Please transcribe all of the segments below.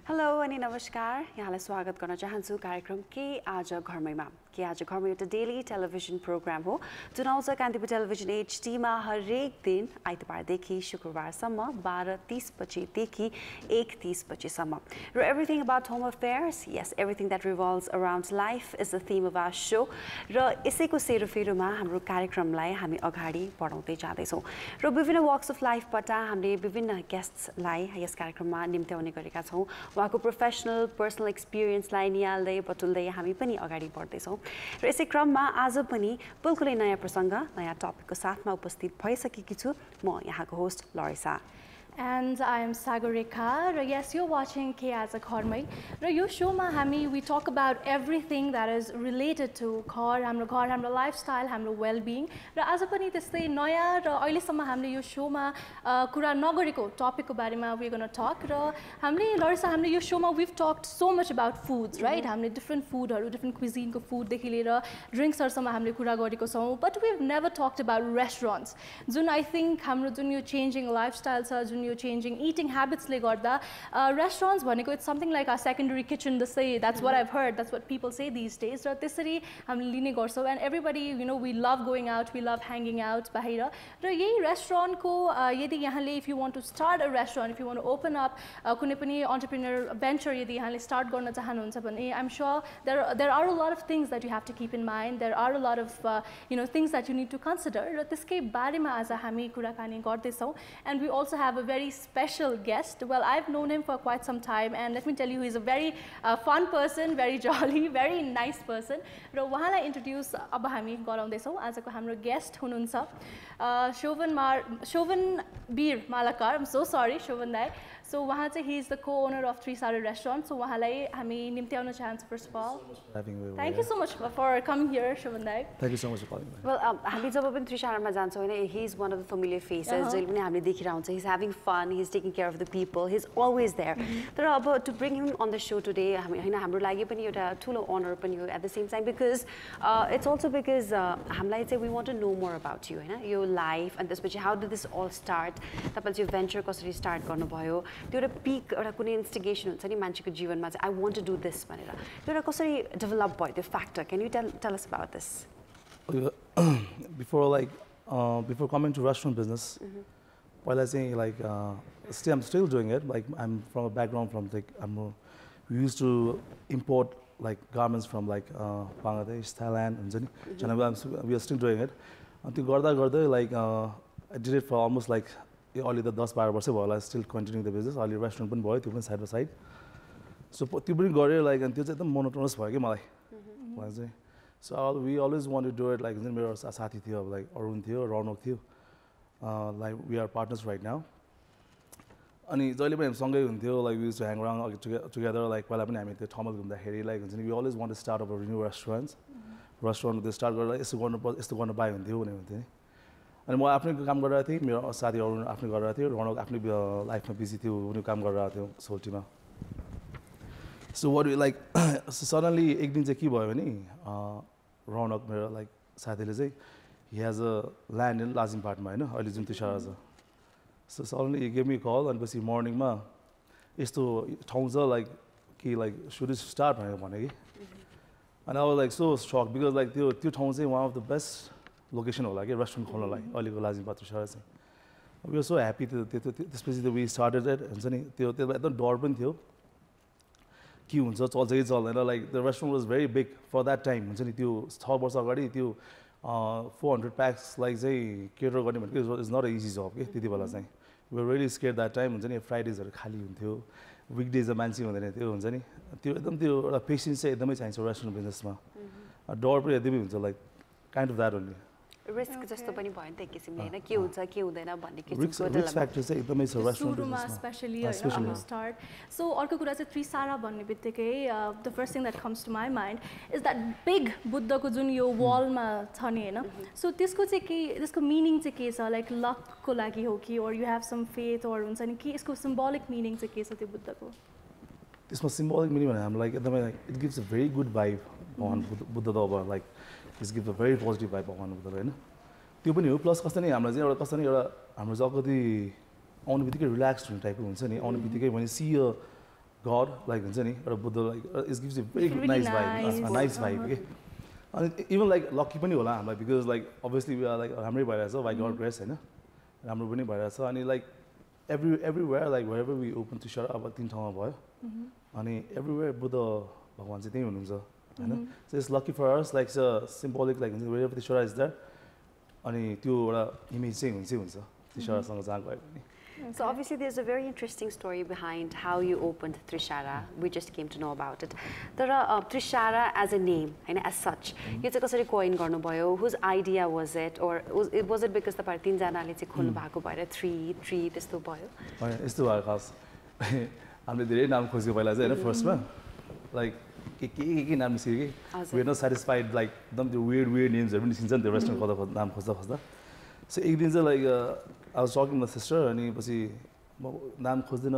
Hello अनि नमस्कार यहाँलाई स्वागत गर्न चाहन्छु कार्यक्रम के आज घरमैमा के आज घरमा एउटा डेली टेलिभिजन प्रोग्राम हो जुन आउँछ कान्तिपुर टेलिभिजन HD मा हरेक दिन आइतबारदेखि शुक्रबारसम्म 12:30 बजेदेखि 1:30 बजेसम्म र everything about home affairs yes everything that revolves around life is the theme of our show र यसैको सेरोफेरोमा हाम्रो कार्यक्रमलाई हामी अगाडि बढाउँदै जाँदैछौँ र विभिन्न वक्स अफ लाइफबाट हामीले विभिन्न गेस्ट्सलाई यस कार्यक्रममा निम्त्याउने गरेका छौँ उहाँको प्रोफेसनल पर्सनल एक्सपिरियन्सलाई निहाल्दै बटुल्दै हामी पनि अगाडि बढ्दैछौँ र यसै क्रममा आज पनि बिल्कुलै नयाँ प्रसङ्ग नयाँ टपिकको साथमा उपस्थित भइसकेकी छु म यहाँको host लौरिसा And I am Sagarika. Yes, you're watching Aaja Ghar Mai. Yo show ma we talk about everything that is related to ghar, hamro lifestyle, hamro well-being. Ra aaj pani त्यस्तै नयाँ र अहिलेसम्म हामीले यो शोमा कुरा नगरेको टपिकको बारेमा we're going to talk र हामीले लौरिसा हामीले यो शोमा we've talked so much about foods, right? हामीले different foodहरु, different cuisine को food देखि लिएर drinks हरुसम्म हामीले कुरा गरेको छौं, but we've never talked about restaurants. जुन I think हाम्रो जुन यो changing lifestyle छ, जुन यो changing eating habits ले गर्दा restaurants भनेको it's something like a secondary kitchen that's what I've heard, that's what people say these days र त्यसरी हामीले लिने गर्छौं and everybody you know we love going out, we love hanging out बाहिर र यही रेस्टुरेन्ट को यदि यहाँले if you want to start a restaurant, if you want to open up कुनै पनि entrepreneur venture यदि यहाँले start गर्न चाहनुहुन्छ भने I'm sure there are a lot of things that you have to keep in mind, there are a lot of you know things that you need to consider र त्यसकै बारेमा आज हामी कुराकानी गर्दैछौं and we also have a very special guest. Well, I've known him for quite some time and let me tell you he's a very fun person, very jolly, very nice person. र उहाँलाई introduce अब हामी गराउँदैछौं आजको हाम्रो guest हुनुहुन्छ Sovan Bir Malakar. I'm so sorry Sovan dai. So उहाँ चाहिँ he is the co-owner of Trisara restaurant. So उहाँलाई हामी निम्त्याउन चाहन्छु first of all. Thank you so much for coming here Sovan dai. Thank you so much for calling me. Well, हामी जब पनि त्रिसारामा जान्छौँ हैन he is one of the familiar faces जहिले पनि हामीले देखिरहेको हुन्छ he's having fun, he's taking care of the people, he's always there. तर अब to bring him on the show today हैन हाम्रो लागि पनि एउटा ठुलो honor पनि हो at the same time because it's also because हामीलाई चाहिँ we want to know more about you हैन your life and त्यसपछि how did this all start तपाईले यो venture कसरी start गर्नुभयो त्यो एउटा peak एउटा कुनै instigation हुन्छ नि मान्छेको जीवनमा चाहिँ I want to do this भनेर त्यो एउटा कसरी develop भयो त्यो factor can you tell us about this before coming to restaurant business पहिला चाहिँ like I'm still doing it like I'm from a background from like we used to import like garments from like Bangladesh, Thailand and we are still doing it until गर्दा like I did it for almost like only the 10-12 वर्ष भयो still continuing the business only restaurant पनि भयो त्यो पनि side by side so त्यो पनि गरे like and त्यो चाहिँ एकदम monotonous भयो के मलाई so we always want to do it like मेरो साथी थियो like अरुण थियो रौनक थियो like we are partners right now अनि जहिले पनि हामी सँगै हुन्थ्यो like we used to hang around together like पहिला पनि हामी त्यो ठाउँमा घुम्दाखेरि like we always want to start up a new restaurant त्यो start गरेर यस्तो गर्नुपर्छ यस्तो गर्न पाए हुन्थ्यो भने हुन्थ्यो नि अनि म आफ्नै काम गरिरहेको थिएँ मेरो साथी अरुण आफ्नै गरिरहेको थियो रौनक आफ्नै लाइफमा बिजी थियो उनी काम गरिरहेको थियो सोल्टीमा so what we like suddenly एक दिन चाहिँ के भयो भने रौनक मेरो like साथीले चाहिँ he has a land in लाजिमपाटमा हैन अहिले जुन त्रिसारा छ so suddenly he gave me a call and पछि morning मा यस्तो ठाउँ छ like should we start भने कि and I was like so shocked because like त्यो ठाउँ चाहिँ one of the best location होला के रेस्टुरेन्ट खोल्नलाई अहिलेको लाजिमपाट त्रिसारा चाहिँ we were so happy त्यसपछि we started it हुन्छ नि त्यो एकदम डर पनि थियो के हुन्छ चल्छ कि चल्दैन like the restaurant was very big for that time हुन्छ नि त्यो 6 वर्ष अगाडि त्यो 400 packs like चाहिँ cater गर्ने भनेको is not an easy job के त्यति बेला चाहिँ we were really scared that time हुन्छ नि फ्राइडेजहरु खाली हुन्थ्यो विकडेजमा मान्छे हुँदैन थियो हुन्छ नि त्यो एकदम त्यो एउटा पेशेन्स चाहिँ एकदमै चाहिन्छ रेस्टुरेन्ट बिजनेसमा डर पनि एकदमै हुन्छ like kind of that only risk जस्तो पनि भयो नि त किसिमले हैन के हुन्छ के हुँदैन भन्ने किसिमको रिस्क फ्याक्टर चाहिँ एकदमै छ रेस्टुरेन्ट सुरुमा स्पेशली हैन स्टार्ट सो अर्को कुरा चाहिँ त्रिसारा भन्ने बित्तिकै the first thing that comes to my mind is that big बुद्धको जुन यो वलमा छ नि हैन सो त्यसको चाहिँ के त्यसको मिनिङ चाहिँ के छ लाइक लकको लागि हो कि और यु हैव सम फेथ और हुन्छ नि के यसको सिम्बोलिक मिनिङ चाहिँ के छ त्यो बुद्धको त्यसमा सिम्बोलिक मिनिङ भने हामी लाइक एकदमै it gives a very good vibe भगवान बुद्ध त अब like it gives a very positive vibe भगवान बुद्धले हैन त्यो पनि हो प्लस कस्तो नि हामीलाई चाहिँ एउटा कस्तो नि एउटा हाम्रो जब कति आउने बित्तिकै रिल्याक्स्ड हुने टाइपको हुन्छ नि आउने बित्तिकै भने see a God, like or Buddha, like it gives you very Really nice nice. vibe, a nice vibe. Okay? And even like lucky pani hola, like because like obviously we are like hamri bhaira by God grace, हैन राम्रो पनि भइरहेछ अनि like everywhere like wherever we open to share अब तीन ठाउँमा भयो अनि everywhere Buddha भगवान चाहिँ त्यही हुनुहुन्छ हैन so it's lucky for us like so symbolic like wherever the shara is there अनि त्यो एउटा image चाहिँ हुन्छ Trisaraसँग जहाँ गयो पनि. So obviously there's a very interesting story behind how you opened Trisara. We just came to know about it. Tara Trisara as a name and as such, you चाहिँ कसरी coin गर्नुभयो? Whose idea was it, or was it because तपाईहरु तीन जनाले चाहिँ खोल्नु भएको भएर 3 त्यस्तो भयो? हैन यस्तो भयो खास हामीले धेरै नाम खोजेको पहिला चाहिँ हैन फर्स्टमा like के नाम निस्क्यो कि we are not satisfied like एकदम त्यो weird names हरु पनि निस्किन्छ नि त्यो रेस्टुरेन्ट खोज्दा नाम खोज्दा so एक दिन चाहिँ like I was talking with my sister अनि पछि म नाम खोज्दैन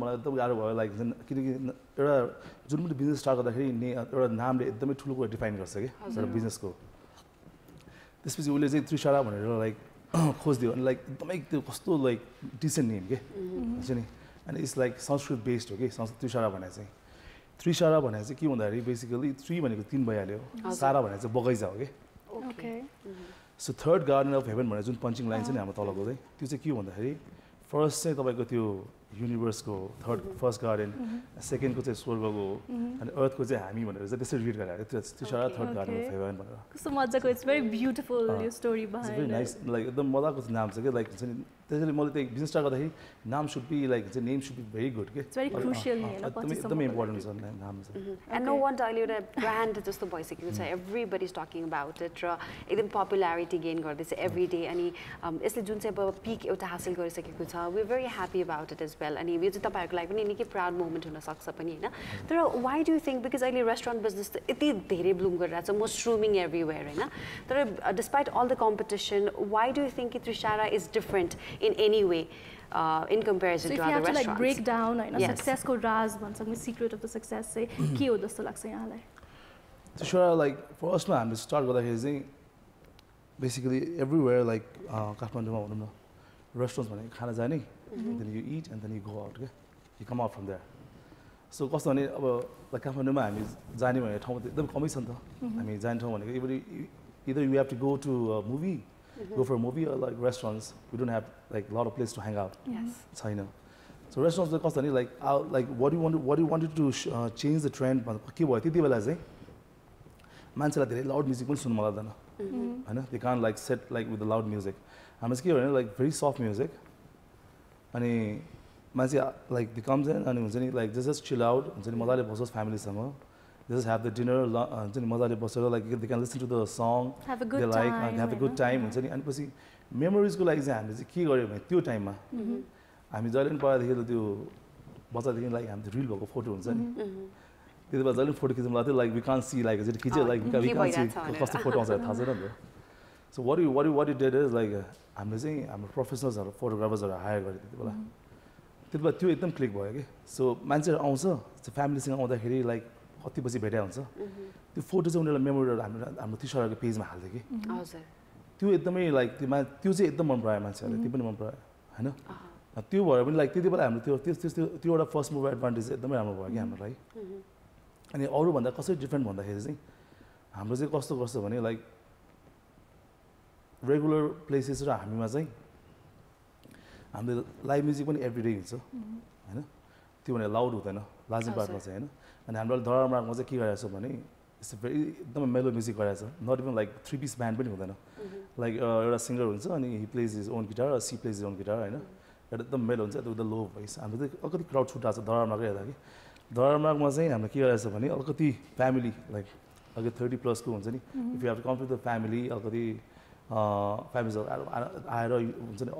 मलाई एकदम गाह्रो भयो लाइक किनकि एउटा जुन पनि बिजनेस स्टार्ट गर्दाखेरि एउटा नामले एकदमै ठुलो कुरा डिफाइन गर्छ के एउटा बिजनेसको त्यसपछि उसले चाहिँ त्रिसारा भनेर लाइक खोज्दियो अनि लाइक एकदमै त्यो कस्तो लाइक डिसेन्ट नेम के हुन्छ नि अनि इट्स लाइक संस्कृत बेस्ड हो कि संस्कृत त्रिसारा भने चाहिँ त्रिसारा भने चाहिँ के भन्दाखेरि बेसिकली 3 भनेको 3 भइहाल्यो सारा भने चाहिँ बगैँचा हो के okay so third garden of heaven भनेर जुन पञ्चिङ लाइन छ नि हाम्रो तलको चाहिँ त्यो चाहिँ के हो भन्दाखेरि फर्स्ट चाहिँ तपाईँको त्यो युनिभर्सको फर्स्ट गार्डन सेकेन्डको चाहिँ स्वर्गको अनि अर्थको चाहिँ हामी भनेर चाहिँ त्यसरी रिड गरेर Trisara third garden of heaven भनेर कस्तो मजाको इट्स भेरी ब्युटिफुल यो story behind very nice like एकदम मजाको नाम छ के लाइक हुन्छ नि त्यसैले मैले त्यो बिजनेस स्टार्ट गर्दाखेरि नाम शुड बी लाइक हुन्छ name should be very good के इट्स भेरी क्रुशियल हैन एकदमै इम्पोर्टेन्ट छ नाम चाहिँ एन्ड नो वन्डर अहिले एउटा ब्रान्ड जस्तो भइसकेको छ everybody is talking about it र एकदम पपुलारिटी गेन गर्दैछ एभ्री डे अनि यसले जुन चाहिँ अब पिक एउटा हासिल गरिसकेको छ we are very happy about it as well अनि यो चाहिँ तपाईँहरूको लागि पनि निकै प्राउड मोमेन्ट हुनसक्छ पनि होइन तर why do you think because अहिले रेस्टुरेन्ट बिजनेस त यति धेरै ब्लुम गरिरहेको छ मस्रुमिङ एभ्रिवेयर होइन तर despite all the competition why do you think कि Trisara is different in any way in comparison to other restaurants. Like break down होइन सक्सेसको राज भन्छ नि सिक्रेट अफ द सक्सेस चाहिँ के हो जस्तो लाग्छ यहाँलाई त्रिसारा लाइक फर्स्टमा हामीले स्टार्ट गर्दाखेरि चाहिँ बेसिकली एभ्रिवेयर लाइक काठमाडौँमा भनौँ न रेस्टुरेन्ट्स भनेको खाना जाने then you eat and then you go out क्या you come out from there so कस्तो भने अब लाइक काठमाडौँमा हामी जाने भनेको ठाउँ त एकदम कमै छ नि त हामी जाने ठाउँ भनेको either you have to go to a movie go for a movie or like restaurants we don't have like a lot of place to hang out China so restaurants the cost like out like what do you wanted to change the trend के भयो त्यति बेला चाहिँ मान्छेलाई धेरै loud music पनि सुन्नु मन लाग्दैन हैन they can't like sit like with the loud music हाम्रो चाहिँ के भने like very soft music अनि मान्छे like they comes in अनि हुन्छ नि like just chill out हुन्छ नि मजाले बसोस् फ्यामिलीसँग just have the dinner हुन्छ नि मजाले बसेर like they can listen to the song have a good they like time have a good time हुन्छ नि अनि पछि मेमोरिजको लागि चाहिँ हामीले चाहिँ के गर्यो भने त्यो टाइममा हामी जहिले पनि पढादेखि त्यो बच्चादेखि लाइक हाम्रो रिल भएको फोटो हुन्छ नि त्यति बेला जहिले फोटो खिच्नु लाग्थ्यो लाइक वी कान सी लाइक चाहिँ खिच्यो लाइक वी कान सी कस्तो फोटो आउँछ थाहा छैन नि त so what you did is like हामीले चाहिँ हाम्रो प्रोफेसनल्सहरू फोटोग्राफर्सहरू हायर गरेँ त्यति बेला त्यो एकदम क्लिक भयो कि सो मान्छेहरू आउँछ फ्यामिलीसँग आउँदाखेरि लाइक कति पछि भेटा हुन्छ त्यो फोटो चाहिँ उनीहरूलाई मेमोरीहरू हाम्रो त्रिसाराको पेजमा हाल्थ्यो कि हजुर त्यो एकदमै लाइक त्यो चाहिँ एकदम मन परायो मान्छेहरूले त्यो पनि मन परायो होइन त्यो भएर पनि लाइक त्यति बेला हाम्रो त्यो एउटा फर्स्ट मुभ एडभान्टेज एकदमै राम्रो भयो कि हाम्रो लागि अनि अरूभन्दा कसरी डिफ्रेन्ट भन्दाखेरि चाहिँ हाम्रो चाहिँ कस्तो गर्छ भने लाइक रेगुलर प्लेसेस र हामीमा चाहिँ हामीले लाइभ म्युजिक पनि एभ्रिडे हुन्छ होइन त्यो भने लाउड हुँदैन लाजिमबाटमा चाहिँ होइन अनि हाम्रो धरामार्गमा चाहिँ के गरिरहेको छ भने इट्स भेरी एकदमै मेलो म्युजिक गरिरहेको छ not even like 3 piece band पनि हुँदैन लाइक एउटा सिङ्गर हुन्छ अनि he plays his own guitar see plays his own guitar होइन एउटा एकदम मेलो हुन्छ त्यो द लो भोइस हाम्रो चाहिँ अलिकति क्राउड छुट्टाएको छ धरामार्गै हेर्दा कि धरामार्गमा चाहिँ हामीले के गरिरहेको छ भने अलिकति फ्यामिली लाइक अलिकति 30 प्लसको हुन्छ नि if you have to come to the family अलिकति फ्यामिलीहरू आएर हुन्छ नि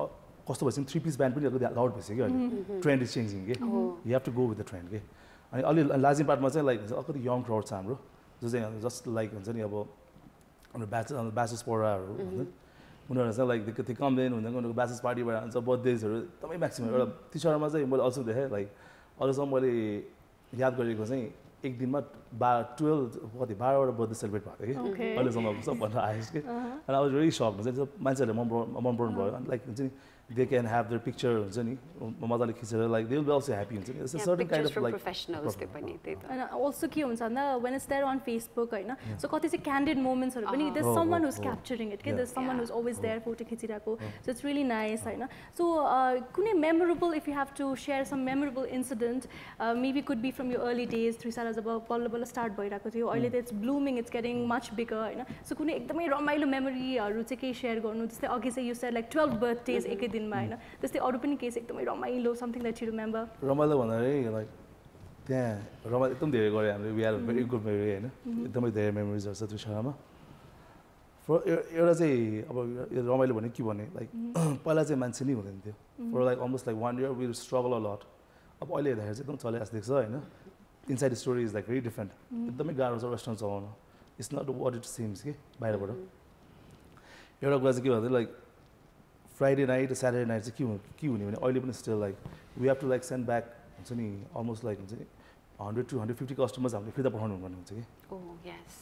कस्तो भएपछि 3 पिस ब्यान्ड पनि अलिकति लाउड भइसक्यो अहिले ट्रेन्ड इज चेन्जिङ के you have to go with the trend के अनि अलि लाजिमबाटमा चाहिँ लाइक अलिकति यङ क्राउड छ हाम्रो जो चाहिँ जस्ट लाइक हुन्छ नि अब हाम्रो ब्याचेस पढाहरू हुन्छ उनीहरू चाहिँ लाइक त्यो कम्प्लेन हुन्छ उनीहरूको ब्याचेस पार्टी भएर हुन्छ बर्थडेजहरू एकदमै म्याक्सिमम एउटा त्रिसारामा चाहिँ मैले अल्सो देखेँ लाइक अहिलेसम्म मैले याद गरेको चाहिँ एक दिनमा 12 birthday celebrate भएको थियो कि अहिलेसम्म सबभन्दा हाइस्ट के and I was very sucked हुन्छ नि मान्छेहरूले मन पराउनु भयो लाइक हुन्छ नि they can have their picture हुन्छ नि मजाले खिचेर like they will be also happy हुन्छ नि it's a certain kind of like professionals त्यो पनि त्यही त and also के हुन्छ भन्दा when it's there on Facebook हैन so कति चाहिँ candid moments हरु पनि there's someone who's capturing it there's someone who's always there photo खिचिरहेको so it's really nice हैन so कुनै memorable if you have to share some memorable incident maybe could be from your early days Trisara जब बल्ल बल्ल start भइरहेको थियो अहिले त it's blooming it's getting much bigger हैन so कुनै एकदमै रमाइलो memory हरु चाहिँ के share गर्नु जस्तै अघि चाहिँ you said like 12 birthdays एकै दिनमा हैन त्यस्तै अरु पनि केस एकदमै रमाइलो something that you remember रमाइलो भन्दाखेरि like त्यहाँ रमाइलो एकदम धेरै गरे हामीले we had a very good memory हैन एकदमै धेरै मेमोरिजहरु छ त्रिशरामा एउटा चाहिँ अब रमाइलो भने के भने लाइक पहिला चाहिँ मान्छे नै हुँदैन थियो for like almost like 1 year we struggle a lot अब अहिले हेर्दाखेरि चाहिँ एकदम चले आएको देख्छ हैन inside the story is like very different एकदमै गाह्रो छ रेस्टुरेन्ट चलाउन it's not what it seems के बाहिरबाट एउटा कुरा चाहिँ के भन्दा like Friday night, Saturday night, it's key when oily still like we have to like send back almost like 100 to 150 customers. Oh yes.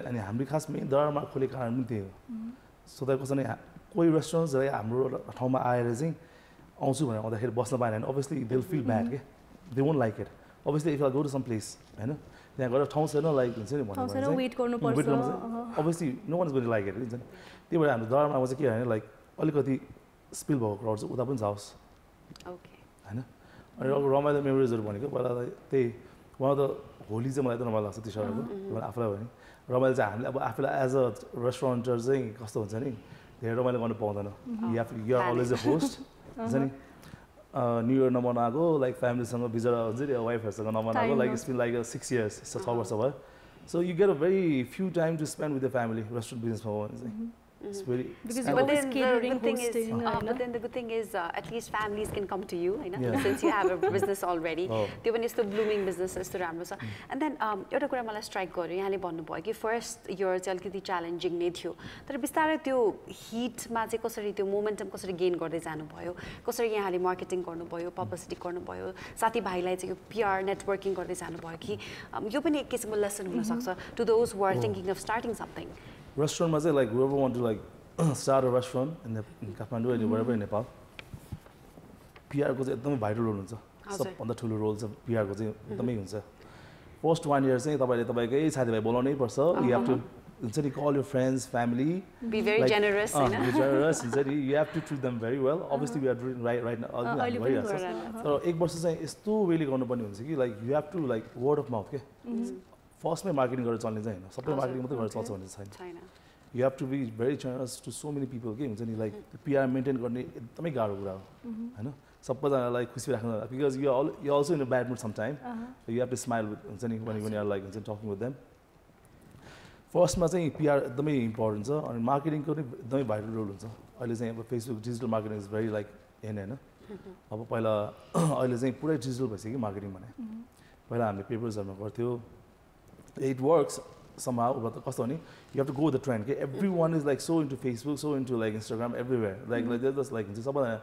And hamri khas main dharma khole karan थियो. So that was कोही restaurants like हाम्रो ठाउँमा आएर चाहिँ आउँछु भनेर आउँदाखेरि बस्न पाएन and obviously they'll feel bad के they won't like it. Obviously if I go to some place हैन त्यहाँ गएर ठाउँ छैन लाइक हुन्छ नि भन्नु पर्छ वेट गर्नुपर्छ obviously no one is going to like it हुन्छ नि त्यही भएर हाम्रो दरमा चाहिँ के हैन लाइक अलिकति स्पिल भएको क्राउड चाहिँ उता पनि जाओस् ओके हैन अनि अब रमाइलो मेमोरिजहरु भनेको पहिला त्यही वान अफ द होली चाहिँ मलाई त रमाइलो लाग्छ त्रिशराको आफूलाई भने रमाइलो चाहिँ हामीले अब आफूलाई एज अ रेस्टुरेन्टर चाहिँ कस्तो हुन्छ नि धेरै रमाइलो गर्न पाउँदैन you are always a host हुन्छ नि न्यू इयर नमनाएको लाइक फ्यामिलीसँग बिजरा हुन्छ नि वाइफहरुसँग नमनाएको like it's been like 6 years 6 वर्ष भयो so you get a very few time to spend with the family restaurant बिजनेसमा हो भने चाहिँ It's very because you're always catering, hosting. But then the good thing is, at least families can come to you, since you have a business already. They when it's the blooming business, it's the ramrosa. And then, एउटा कुरा मलाई strike गर्यो यहाँले भन्नुभयो कि first year चाहिँ अलिकति challenging नै थियो. तर बिस्तारै त्यो heat मा चाहिँ कसरी त्यो momentum कसरी gain गर्दै जानुभयो, कसरी यहाँले marketing गर्नुभयो, publicity गर्नुभयो, साथीभाइलाई चाहिँ यो PR networking गर्दै जानुभयो कि यो पनि एक किसिमको lesson हुन सक्छ to those who are thinking of starting something. Restaurant ma like whoever want to like start a restaurant in Kathmandu and wherever in Nepal PR ko chai ekdamai vital role huncha सबभन्दा ठुलो role चाहिँ PR को चाहिँ एकदमै हुन्छ first 1 year चाहिँ तपाईले तपाईकै साथीभाइ बोलाउनै पर्छ you have to हुन्छ नि call your friends family be very like, generous be generous हुन्छ नि you have to treat them very well obviously we are doing right now तर एक वर्ष चाहिँ यस्तो वेले गर्नुपर्ने हुन्छ कि like you have to like word of mouth के फर्स्टमै मार्केटिङ गरेर चल्ने चाहिँ हैन सबै मार्केटिङ मात्रै गरेर चल्छ भन्ने छैन you have to be very generous to so many people के हुन्छ नि लाइक PR मेन्टेन गर्ने एकदमै गाह्रो कुरा हो हैन सबैजनालाई खुसी राख्नु because you also in a bad mood sometime so you have to smile with हुन्छ नि when you are like हुन्छ talking with them फर्स्टमा चाहिँ PR एकदमै इम्पोर्टेन्ट छ अनि मार्केटिङको पनि एकदमै भाइटल रोल हुन्छ अहिले चाहिँ अब Facebook digital marketing is very like हैन अब पहिला अहिले चाहिँ पुरै डिजिटल भइसक्यो कि मार्केटिङ भने पहिला हामीले पेपर्सहरुमा गर्थ्यो it works somehow but कस्तो नि you have to go with the trend okay everyone is like so into Facebook so into like Instagram everywhere like they're just like सबैजना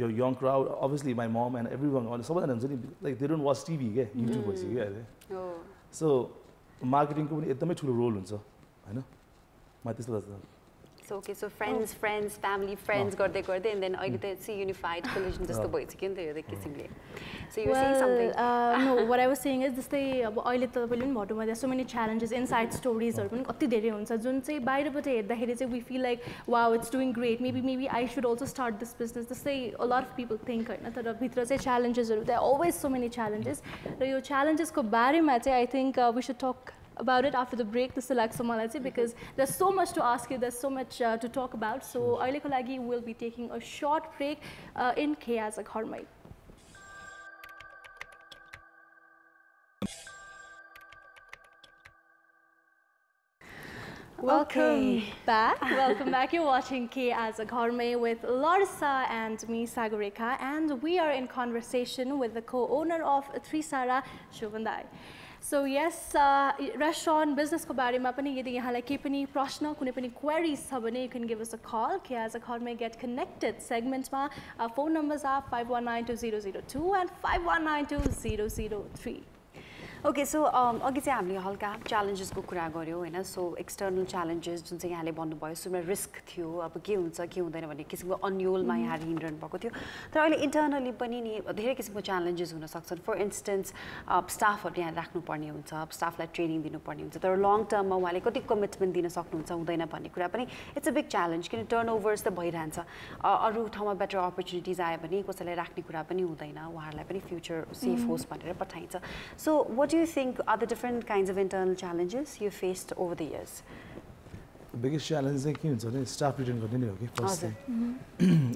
your young crowd obviously my mom and everyone सबैजना हुन्छ नि like they don't watch TV के YouTube भइसक्यो के अहिले so marketing को पनि एकदमै ठुलो रोल हुन्छ हैन म त्यस्तो लाग्छ So okay, so friends, family, friends, गर्दै and then अहिले त it's a unified collision जस्तो भइसक्यो नि त यो किसिमले. So you were saying something. No, what I was saying is जस्तै अब अहिले त तपाईले पनि भन्नुभयो there's so many challenges inside stories हरु पनि कति धेरै हुन्छ जुन चाहिँ बाहिरबाट हेर्दाखेरि चाहिँ we feel like wow it's doing great maybe I should also start this business जस्तै a lot of people think हैन तर भित्र चाहिँ challenges हरु there are always so many challenges र यो challenges को बारेमा चाहिँ I think we should talk about it after the break this like Somalachi because there's so much to ask you there's so much to talk about so aile ko lagi we'll be taking a short break in Aaja Ghar Mai. Welcome back. You're watching Aaja Ghar Mai with Laurisa and me Sagarika and we are in conversation with the co-owner of Trisara Sovan Bir. So yes, restaurant business ko bare ma pani yadi yahanलाई केही पनि प्रश्न कुनै पनि queries छ भने you can give us a call Aaja Ghar Mai get connected segment ma phone numbers are 51920002 and 51920003. Okay so अघि चाहिँ हामीले हल्का च्यालेन्जेसको कुरा गऱ्यौँ होइन सो एक्सटर्नल च्यालेन्जेस जुन चाहिँ यहाँले भन्नुभयो सुरुमा रिस्क थियो अब के हुन्छ के हुँदैन भन्ने किसिमको अन्यलमा यहाँले हिँडिरहनु भएको थियो तर अहिले इन्टर्नली पनि नि धेरै किसिमको च्यालेन्जेस हुन सक्छन् फर इन्स्टेन्स स्टाफहरू यहाँ राख्नुपर्ने हुन्छ स्टाफलाई ट्रेनिङ दिनुपर्ने हुन्छ तर लङ टर्ममा उहाँले कति कमिटमेन्ट दिन सक्नुहुन्छ हुँदैन भन्ने कुरा पनि इट्स अ बिग च्यालेन्ज किन टर्नओभर्स त भइरहन्छ अरू ठाउँमा बेटर अपर्च्युनिटिज आयो भने कसैलाई राख्ने कुरा पनि हुँदैन उहाँहरूलाई पनि फ्युचर सेफ होस् भनेर पठाइन्छ so what do you think are the different kinds of internal challenges you faced over the years? The biggest challenge is staff retain first thing.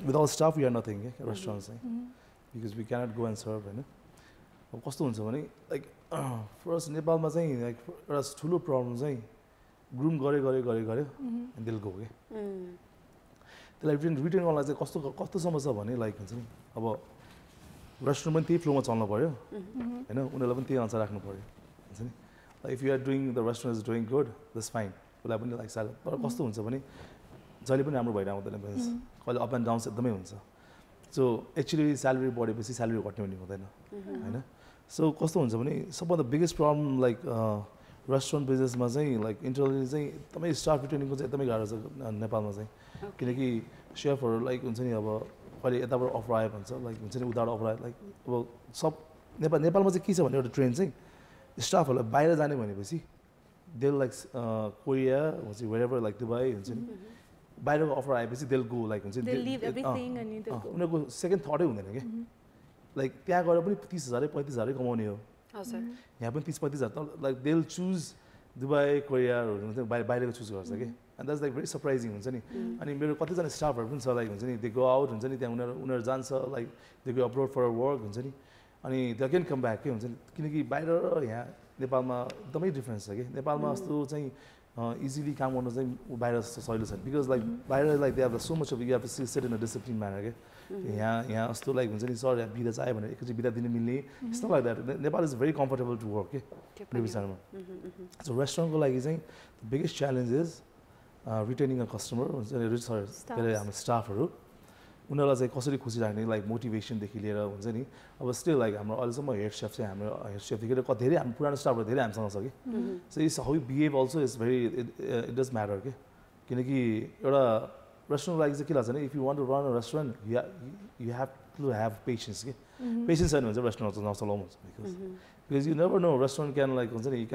Without staff, we are nothing. Restaurants, because we cannot go and serve. Like for us, Nepal, like for us, two problems. Groom gare, and they'll go. They retain all as a cost of like about. Restaurant पनि त्यही फ्लोमा चल्नु पर्यो हैन उनीहरुले पनि त्यही अनुसार राख्नु पर्यो हुन्छ नि if you are doing the restaurant is doing good that's fine उलाई पनि लाइक साल तर कस्तो हुन्छ भने जहिले पनि राम्रो भइरा हुँदैन बिजनेस कहिले अप एन्ड डाउन्स एकदमै हुन्छ सो एक्चुअली स्यालेरी बढेपछि स्यालेरी घट्ने भन्ने हुँदैन हैन सो कस्तो हुन्छ भने सबभन्दा बिगेस्ट प्रब्लम लाइक रेस्टुरेन्ट बिजनेसमा चाहिँ लाइक इन्टरनली चाहिँ एकदमै स्टाफ रिटेनिङको चाहिँ एकदमै गाह्रो छ नेपालमा चाहिँ किनकि सेफहरु लाइक हुन्छ नि अब कहिले यताबाट अफर आयो भन्छ लाइक हुन्छ नि उताबाट अफर आयो लाइक अब सब नेपालमा चाहिँ के छ भने एउटा ट्रेन्ड चाहिँ स्टाफहरूलाई बाहिर जाने भनेपछि देल लाइक कोरिया हुन्छ वेयरएभर लाइक दुबई हुन्छ नि बाहिरको अफर आएपछि देल गो लाइक हुन्छ उनीहरूको सेकेन्ड थटै हुँदैन कि लाइक त्यहाँ गएर पनि 30,000 35,000 कमाउने हो यहाँ पनि 30-35,000 लाइक देल चुज दुबई कोरियाहरू हुन्छ बाहिरको चुज गर्छ कि and that's like very surprising हुन्छ नि अनि मेरो कतिजना स्टाफहरू पनि छ लाइक हुन्छ नि दे गो आउट हुन्छ नि त्यहाँ उनीहरू जान्छ like they go abroad for work हुन्छ नि अनि दे अगेन कम ब्याक के हुन्छ नि किनकि बाहिर र यहाँ नेपालमा एकदमै डिफ्रेन्स छ कि नेपालमा जस्तो चाहिँ इजिली काम गर्नु चाहिँ बाहिर जस्तो सजिलो छैन बिकज लाइक बाहिर like they have so much of you have to set in a discipline manner के यहाँ जस्तो लाइक हुन्छ नि सर बिदा चाहियो भने एकैचोटि बिदा दिनु मिल्ने यस्तो like that Nepal is very comfortable to work के निर्विचारमा सो रेस्टुरेन्टको लागि चाहिँ the biggest challenge is retaining a customer हुन्छ नि हाम्रो स्टाफहरू उनीहरूलाई चाहिँ कसरी खुसी राख्ने लाइक मोटिभेसनदेखि लिएर हुन्छ नि अब स्टिल लाइक हाम्रो अहिलेसम्म हेड सेफ चाहिँ हाम्रो हेड सेफदेखि लिएर धेरै हाम्रो पुरानो स्टाफहरू धेरै हामीसँग छ कि so it's how you behave also is very it does matter के किनकि एउटा रेस्टुरेन्टको लागि चाहिँ के लाग्छ भने if you want to run a restaurant you have to have patience के पेसेन्स छैन भने चाहिँ रेस्टुरेन्ट नचलाउनु हुन्छ because you never know restaurant can like you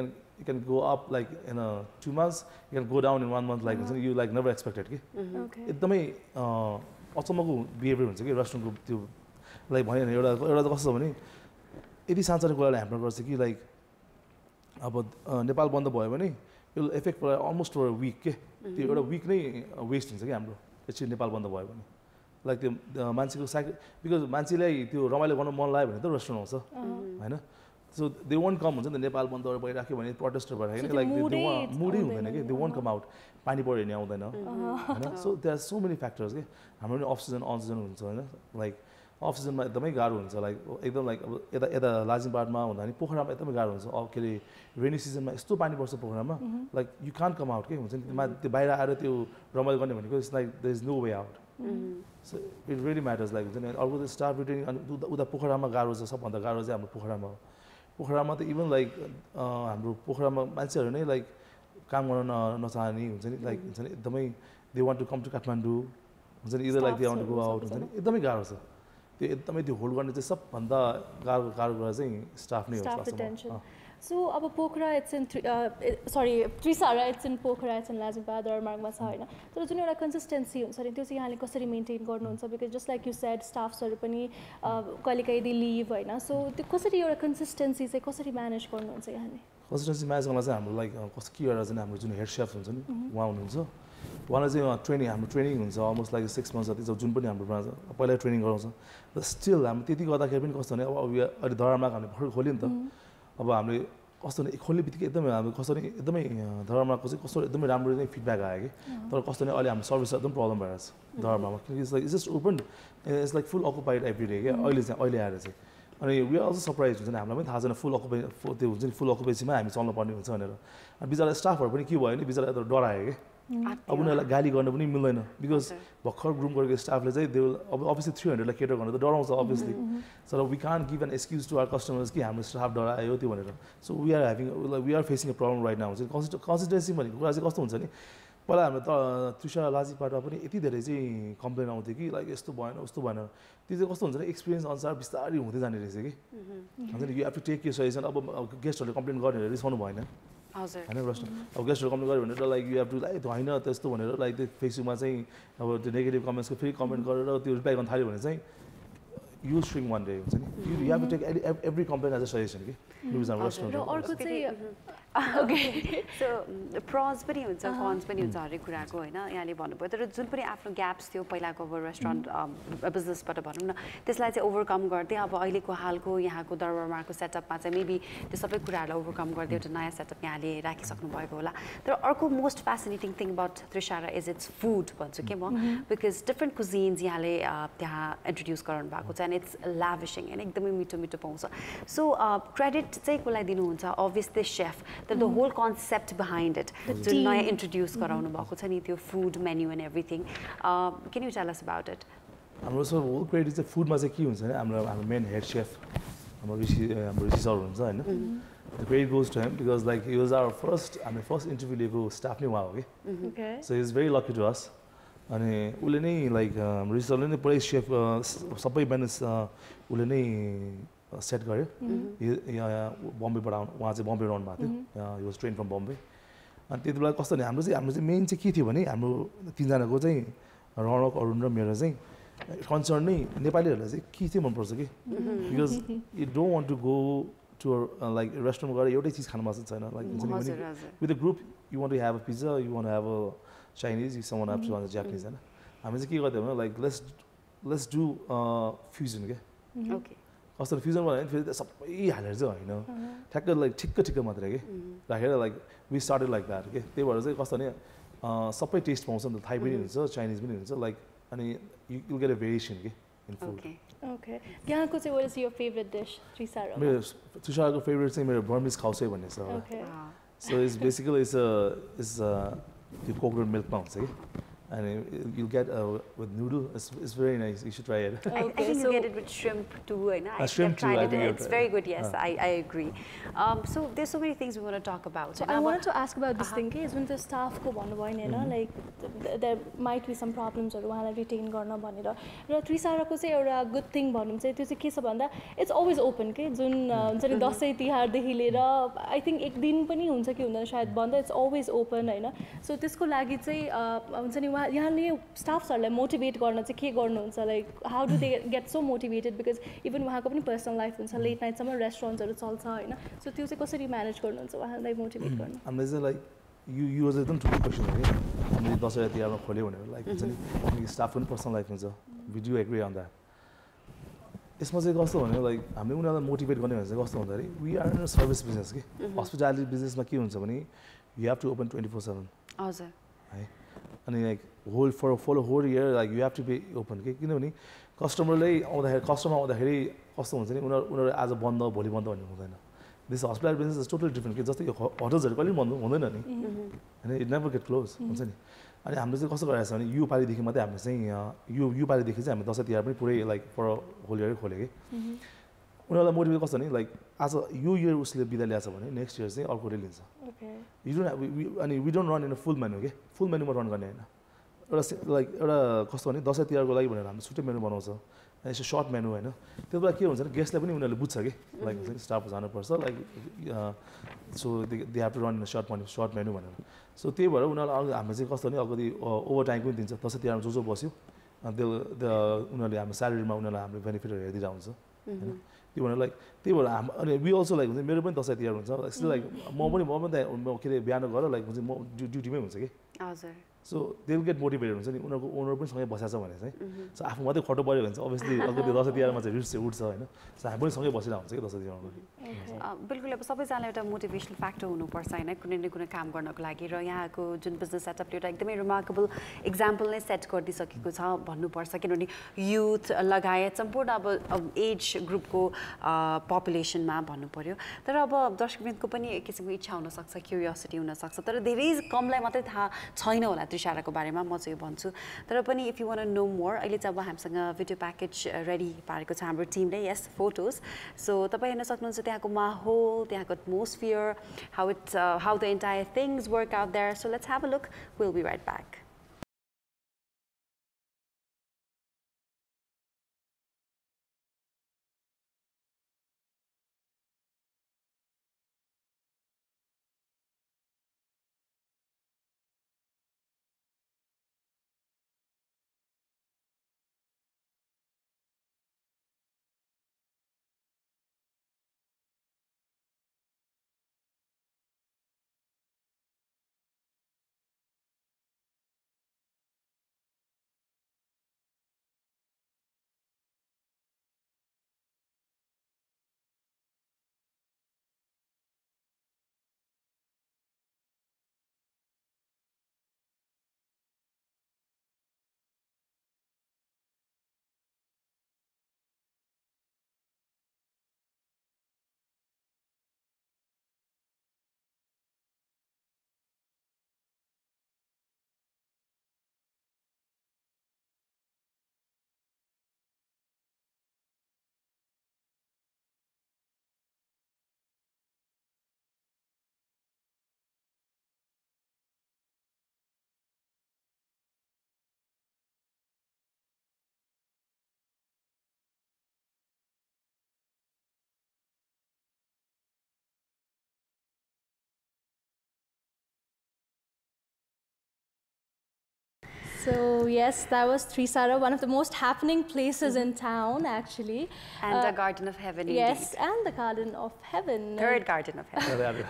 can go up like in 2 months you can go down in 1 month like you like never expected के एकदमै अचम्मको behaviour हुन्छ कि रेस्टुरेन्टको त्यो लाइक भन्यो भने एउटा कस्तो छ भने यदि सानसानो कुराले ह्याम्पर गर्छ कि लाइक अब नेपाल बन्द भयो भने यो इफेक्ट पर्यो अलमोस्ट फर विक के त्यो एउटा विक नै वेस्ट हुन्छ कि हाम्रो एकछिन नेपाल बन्द भयो भने लाइक त्यो मान्छेको बिकज मान्छेलाई त्यो रमाइलो गर्न मन लाग्यो भने त रेस्टुरेन्ट आउँछ होइन सो दे वन्ट कम हुन्छ नि त नेपाल बन्द भइराख्यो भने प्रोटेस्टर भइराख्यो लाइक मुडै हुँदैन कि दे वन्ट कम आउट पानी पऱ्यो भने आउँदैन होइन so there are so many factors कि हाम्रो पनि अफ सिजन अन सिजन हुन्छ होइन लाइक अफ सिजनमा एकदमै गाह्रो हुन्छ लाइक एकदम लाइक अब यता लाजिमबाडमा हुँदा नि पोखरामा एकदमै गाह्रो हुन्छ अब के अरे रेनी सिजनमा यस्तो पानी पर्छ पोखरामा like you can't come out के हुन्छ नि त्यो बाहिर आएर त्यो रमाइलो गर्ने भनेको it's like there is no way out so it really matters like हुन्छ नि अर्को त स्टाफ रिटेनिङ अनि उता पोखरामा गाह्रो छ सबभन्दा गाह्रो चाहिँ हाम्रो पोखरामा हो पोखरामा त इभन लाइक हाम्रो पोखरामा मान्छेहरू नै लाइक काम गर्न नचाहने हुन्छ नि लाइक हुन्छ नि एकदमै they want to come to Kathmandu हुन्छ नि either like they want to go out हुन्छ नि एकदमै गाह्रो छ त्यो एकदमै त्यो होल्ड गर्ने चाहिँ सबभन्दा गाह्रो कुरा चाहिँ स्टाफ नै हो सो अब Pokhara it's in Trisara it's in Pokhara it's in लाजिमबाड दरमार्गमा छ होइन तर जुन एउटा कन्सिस्टेन्सी हुन्छ नि त्यो चाहिँ यहाँले कसरी मेन्टेन गर्नुहुन्छ because just like you said स्टाफ्सहरू पनि कहिलेकाहीँ दे लिभ होइन सो त्यो कसरी एउटा कन्सिस्टेन्सी चाहिँ कसरी म्यानेज गर्नुहुन्छ यहाँले कन्सिस्टेन्सी म्यानेज गर्न चाहिँ हाम्रो लाइक कस्तो के गरेर चाहिँ हाम्रो जुन हेड सेफ हुन्छ नि उहाँ हुनुहुन्छ उहाँलाई चाहिँ हाम्रो ट्रेनिङ हुन्छ अलमोस्ट लाइक 6 months जति जुन पनि हाम्रो पहिला ट्रेनिङ गराउँछ र स्टिल हामी त्यति गर्दाखेरि पनि कस्तो भने अब अहिले धरामाग हामीले भर्खर खोल्यो नि त अब हामीले कस्तो भने खोल्ने बित्तिकै एकदमै हाम्रो कस्तो भने एकदमै धरामागको चाहिँ कस्तो एकदमै राम्रो चाहिँ फिडब्याक आयो कि तर कस्तो भने अहिले हाम्रो सर्भिस एकदम प्रब्लम भइरहेको छ धरामागमा किनकि it's like it's just open it's like full occupied every day क्या अहिले आएर चाहिँ अनि वी आर अल्सो सरप्राइज हुन्छ नि हामीलाई पनि थाहा छैन त्यो हुन्छ नि फुल अकुपेसीमा हामी चल्नुपर्ने हुन्छ भनेर अनि बिचरा स्टाफहरू पनि के भयो भने बिचरा यता डरायो कि अब उनीहरूलाई गाली गर्न पनि मिल्दैन बिकज भर्खर ग्रुम गरेको स्टाफले चाहिँ दे विल अभियसली 300 लाई केटर गर्न त डराउँछ obviously so we can't give an excuse to our customers कि हाम्रो स्टाफ डरायो त्यो भनेर so we are facing a problem right now चाहिँ कन्सिस्टेन्सी भनेको कुरा चाहिँ कस्तो हुन्छ नि पहिला हाम्रो त त्रिसारा लाजिपाटमा पनि यति धेरै चाहिँ कम्प्लेन आउँथ्यो कि लाइक यस्तो भएन उस्तो भएन त्यो चाहिँ कस्तो हुन्छ नि एक्सपिरियन्स अनुसार बिस्तारै हुँदै जाने रहेछ कि हुन्छ नि यु हेभ टु टेक यो सजेसन अब गेस्टहरूले कम्प्लेन गर्ने रिसाउनु भएन होइन प्रश्न अब गेस्टहरू कमेन्ट गर्यो भनेर like you have to like होइन त्यस्तो भनेर लाइक त्यो फेसबुकमा चाहिँ अब त्यो नेगेटिभ कमेन्ट्सको फेरि कमेन्ट गरेर त्यो रिप्लाई गर्न थाल्यो भने चाहिँ यु स्ट्रिङ वान डे हुन्छ नि you have to take every complain as a suggestion कि अर्को चाहिँ ओके सो प्रज पनि हुन्छ कन्स पनि हुन्छ हरेक कुराको होइन यहाँले भन्नुभयो तर जुन पनि आफ्नो ग्याप्स थियो पहिलाको अब रेस्टुरेन्ट बिजनेसबाट भनौँ न त्यसलाई चाहिँ ओभरकम गर्दै अब अहिलेको हालको यहाँको दरबारमाको सेटअपमा चाहिँ मेबी त्यो सबै कुराहरूलाई ओभरकम गर्दै एउटा नयाँ सेटअप यहाँले राखिसक्नु भएको होला तर अर्को most fascinating thing about Trisara is it's food भन्छु कि म बिकज डिफ्रेन्ट कुजिन्स यहाँले त्यहाँ इन्ट्रोड्युस गराउनु भएको छ एन्ड इट्स ल्याभिसिङ होइन एकदमै मिठो मिठो पाउँछ सो क्रेडिट चाहिँ कसलाई दिनुहुन्छ अभियसली सेफ तर the whole concept behind it जुन नयाँ इन्ट्रोड्युस गराउनु भएको छ नि त्यो food menu and everything can you tell us about it हाम्रो सर होल क्रेडिट चाहिँ फुडमा चाहिँ के हुन्छ भने हाम्रो मेन हेड सेफ हाम्रो ऋषि सर हुन्छ होइन the credit goes to him because like he was our हाम्रो फर्स्ट इन्टरभ्यू लिएको स्टाफ नै उहाँ हो कि so is very lucky to us अनि उसले नै लाइक ऋषि सरले नै पुरै सेफ सबै बिजनेस उसले नै सेट गर्यो बम्बेबाट उहाँ चाहिँ बम्बे रहनु भएको थियो he was train from Bombay अनि त्यति बेला कस्तो भने हाम्रो चाहिँ मेन चाहिँ के थियो भने हाम्रो तिनजनाको चाहिँ रौनक अरुण र मेरो चाहिँ कन्सर्न नै नेपालीहरूलाई चाहिँ के चाहिँ मनपर्छ कि because you don't want to go to like रेस्टुरेन्टमा गएर एउटै चिज खानु मजा छैन लाइक हुन्छ नि with the group you want to have a pizza you want have a Chinese you some want to Japanese होइन हामी चाहिँ के गर्थ्यौँ भने लाइक लेट्स डु फ्युजन क्या ओके कस्तो फ्युजन भयो भने फेरि सबै हालेर चाहिँ होइन ठ्याक्क लाइक ठिक्क मात्रै कि राखेर like we started like that के त्यही भएर चाहिँ कस्तो भने सबै टेस्ट पाउँछ नि त थाई पनि हुन्छ चाइनिज पनि हुन्छ लाइक अनि यु गेट अ भेरिएसन के इन फुड ओके यहाँको चाहिँ what is your favourite dish Trisara मेरो त्रिसाराको फेभरेट चाहिँ मेरो बर्मिज खाउसै भन्ने छ सो इट्स बेसिकली इट्स त्यो कोकोनट मिल्कमा हुन्छ कि and you'll get with noodle. It's very nice. You should try it. I think you get it with shrimp too. Shrimp too. Tried it. It's very good. Yes, I agree. So there's so many things we want to talk about. So I wanted to ask about this thing. Is when the staff ko bhannu bhayo like there might be some problems or uhanलाई retain गर्न भनेर र त्रिसारा को चाहिँ एउटा good thing भनौँ चाहिँ त्यो चाहिँ के छ भन्दा it's always open के जुन हुन्छ नि दशैं तिहार देखि लिएर I think एक दिन पनि हुन्छ कि हुँदैन शायद बन्द it's always open हैन so त्यसको लागि चाहिँ हुन्छ नि यहाँले स्टाफ्सहरुलाई मोटिभेट गर्न चाहिँ के गर्नुहुन्छ like how do they get so motivated because even उहाँको पनि पर्सनल लाइफ हुन्छ लेट नाइटसम्म रेस्टुरेन्ट्सहरु चल्छ हैन सो त्यो चाहिँ कसरी म्यानेज गर्नुहुन्छ उहाँलाई मोटिभेट गर्न हामीले चाहिँ लाइक यु वाज एकदम ठुलो क्वेसन हो कि हामीले दशैं तिहारमा खोल्यो भनेर लाइक हुन्छ नि स्टाफको पनि पर्सनल लाइफ हुन्छ we do agree on that यसमा चाहिँ कस्तो भने लाइक हामीले उनीहरूलाई मोटिभेट गर्ने भने चाहिँ कस्तो भन्दाखेरि we are in service business कि हस्पिटालिटी बिजनेसमा के हुन्छ भने यु हेभ टु ओपन 24/7 हजुर है अनि like whole year like you have to be open कि किनभने कस्टमर आउँदाखेरि कस्तो हुन्छ नि उनीहरू आज बन्द भोलि बन्द भन्ने हुँदैन this hospital business is totally different कि जस्तै होटल्सहरू कहिले बन्द हुँदैन नि होइन इट नेभर गेट क्लोज हुन्छ नि अनि हामीले चाहिँ कस्तो गरिरहेको छ भने यो पालिदेखि मात्रै हामीले चाहिँ यो पालिदेखि चाहिँ हामीले दसैँ तिहार पनि पुरै लाइक फर होल इयरै खोल्यो कि उनीहरूलाई मोटिभेट कस्तो नि लाइक आज यो इयर उसले बिदा ल्याएको छ भने नेक्स्ट इयर चाहिँ अर्कोले लिन्छ अनि we don't run in a full menu के फुल मेन्यूमा रन गर्ने होइन एउटा लाइक एउटा कस्तो भने दसैँ तिहारको लागि भनेर हामीले छुट्टै मेन्यू बनाउँछ यसो सर्ट मेन्यू होइन त्यो बेला के हुन्छ भने गेस्टलाई पनि उनीहरूले बुझ्छ कि लाइक हुन्छ नि स्टाफ जानुपर्छ like so they have to run in short menu भनेर सो त्यही भएर उनीहरूलाई हामीले चाहिँ कस्तो भने अलिकति ओभर टाइम पनि दिन्छ दसैँ तिहारमा जो बस्यो उनीहरूले हाम्रो स्यालेरीमा उनीहरूलाई हाम्रो बेनिफिटहरू हेरिदिरहेको हुन्छ होइन त्यो भनेर लाइक त्यही भएर अनि वी अल्सो लाइक हुन्छ मेरो पनि दसैँ तिहार हुन्छ स्टिल लाइक म पनि के अरे बिहान गएर लाइक हुन्छ म ड्युटीमै हुन्छ कि हजुर so they will get motivated हुन्छ नि उनीहरूको ओनर पनि सँगै बसेको छ भने चाहिँ सो आफू मात्रै खटो पऱ्यो भने चाहिँ अभियसली अर्को त्यो दसैँ तिहारमा चाहिँ रिस उठ्छ होइन सो हामी पनि सँगै बसिरहेको हुन्छ कि दसैँ तिहारमा बिल्कुल अब सबैजनालाई एउटा मोटिभेसनल फ्याक्टर हुनुपर्छ होइन कुनै न कुनै काम गर्नको लागि र यहाँको जुन बिजनेस सेटअपले एउटा एकदमै रिमार्केबल इक्जाम्पल नै सेट गरिदिइसकेको छ भन्नुपर्छ किनभने युथ लगायत सम्पूर्ण अब एज ग्रुपको पपुलेसनमा भन्नु पर्यो तर अब दर्शकवृन्दको पनि एक किसिमको इच्छा हुनसक्छ क्युरियोसिटी हुनसक्छ तर धेरै कमलाई मात्रै थाहा छैन होला त्रिसाराको बारेमा म चाहिँ यो भन्छु तर पनि if you wanna know more अहिले चाहिँ अब हामीसँग भिडियो प्याकेज रेडी पारेको छ हाम्रो टिमले यस फोटोज सो तपाईँ हेर्न सक्नुहुन्छ त्यहाँको माहौल त्यहाँको atmosphere how the entire things work out there so let's have a look will be right back So yes, that was Trisara, one of the most happening places in town, actually. And the Garden of Heaven, yes, indeed. and the Garden of Heaven. Third Garden of Heaven.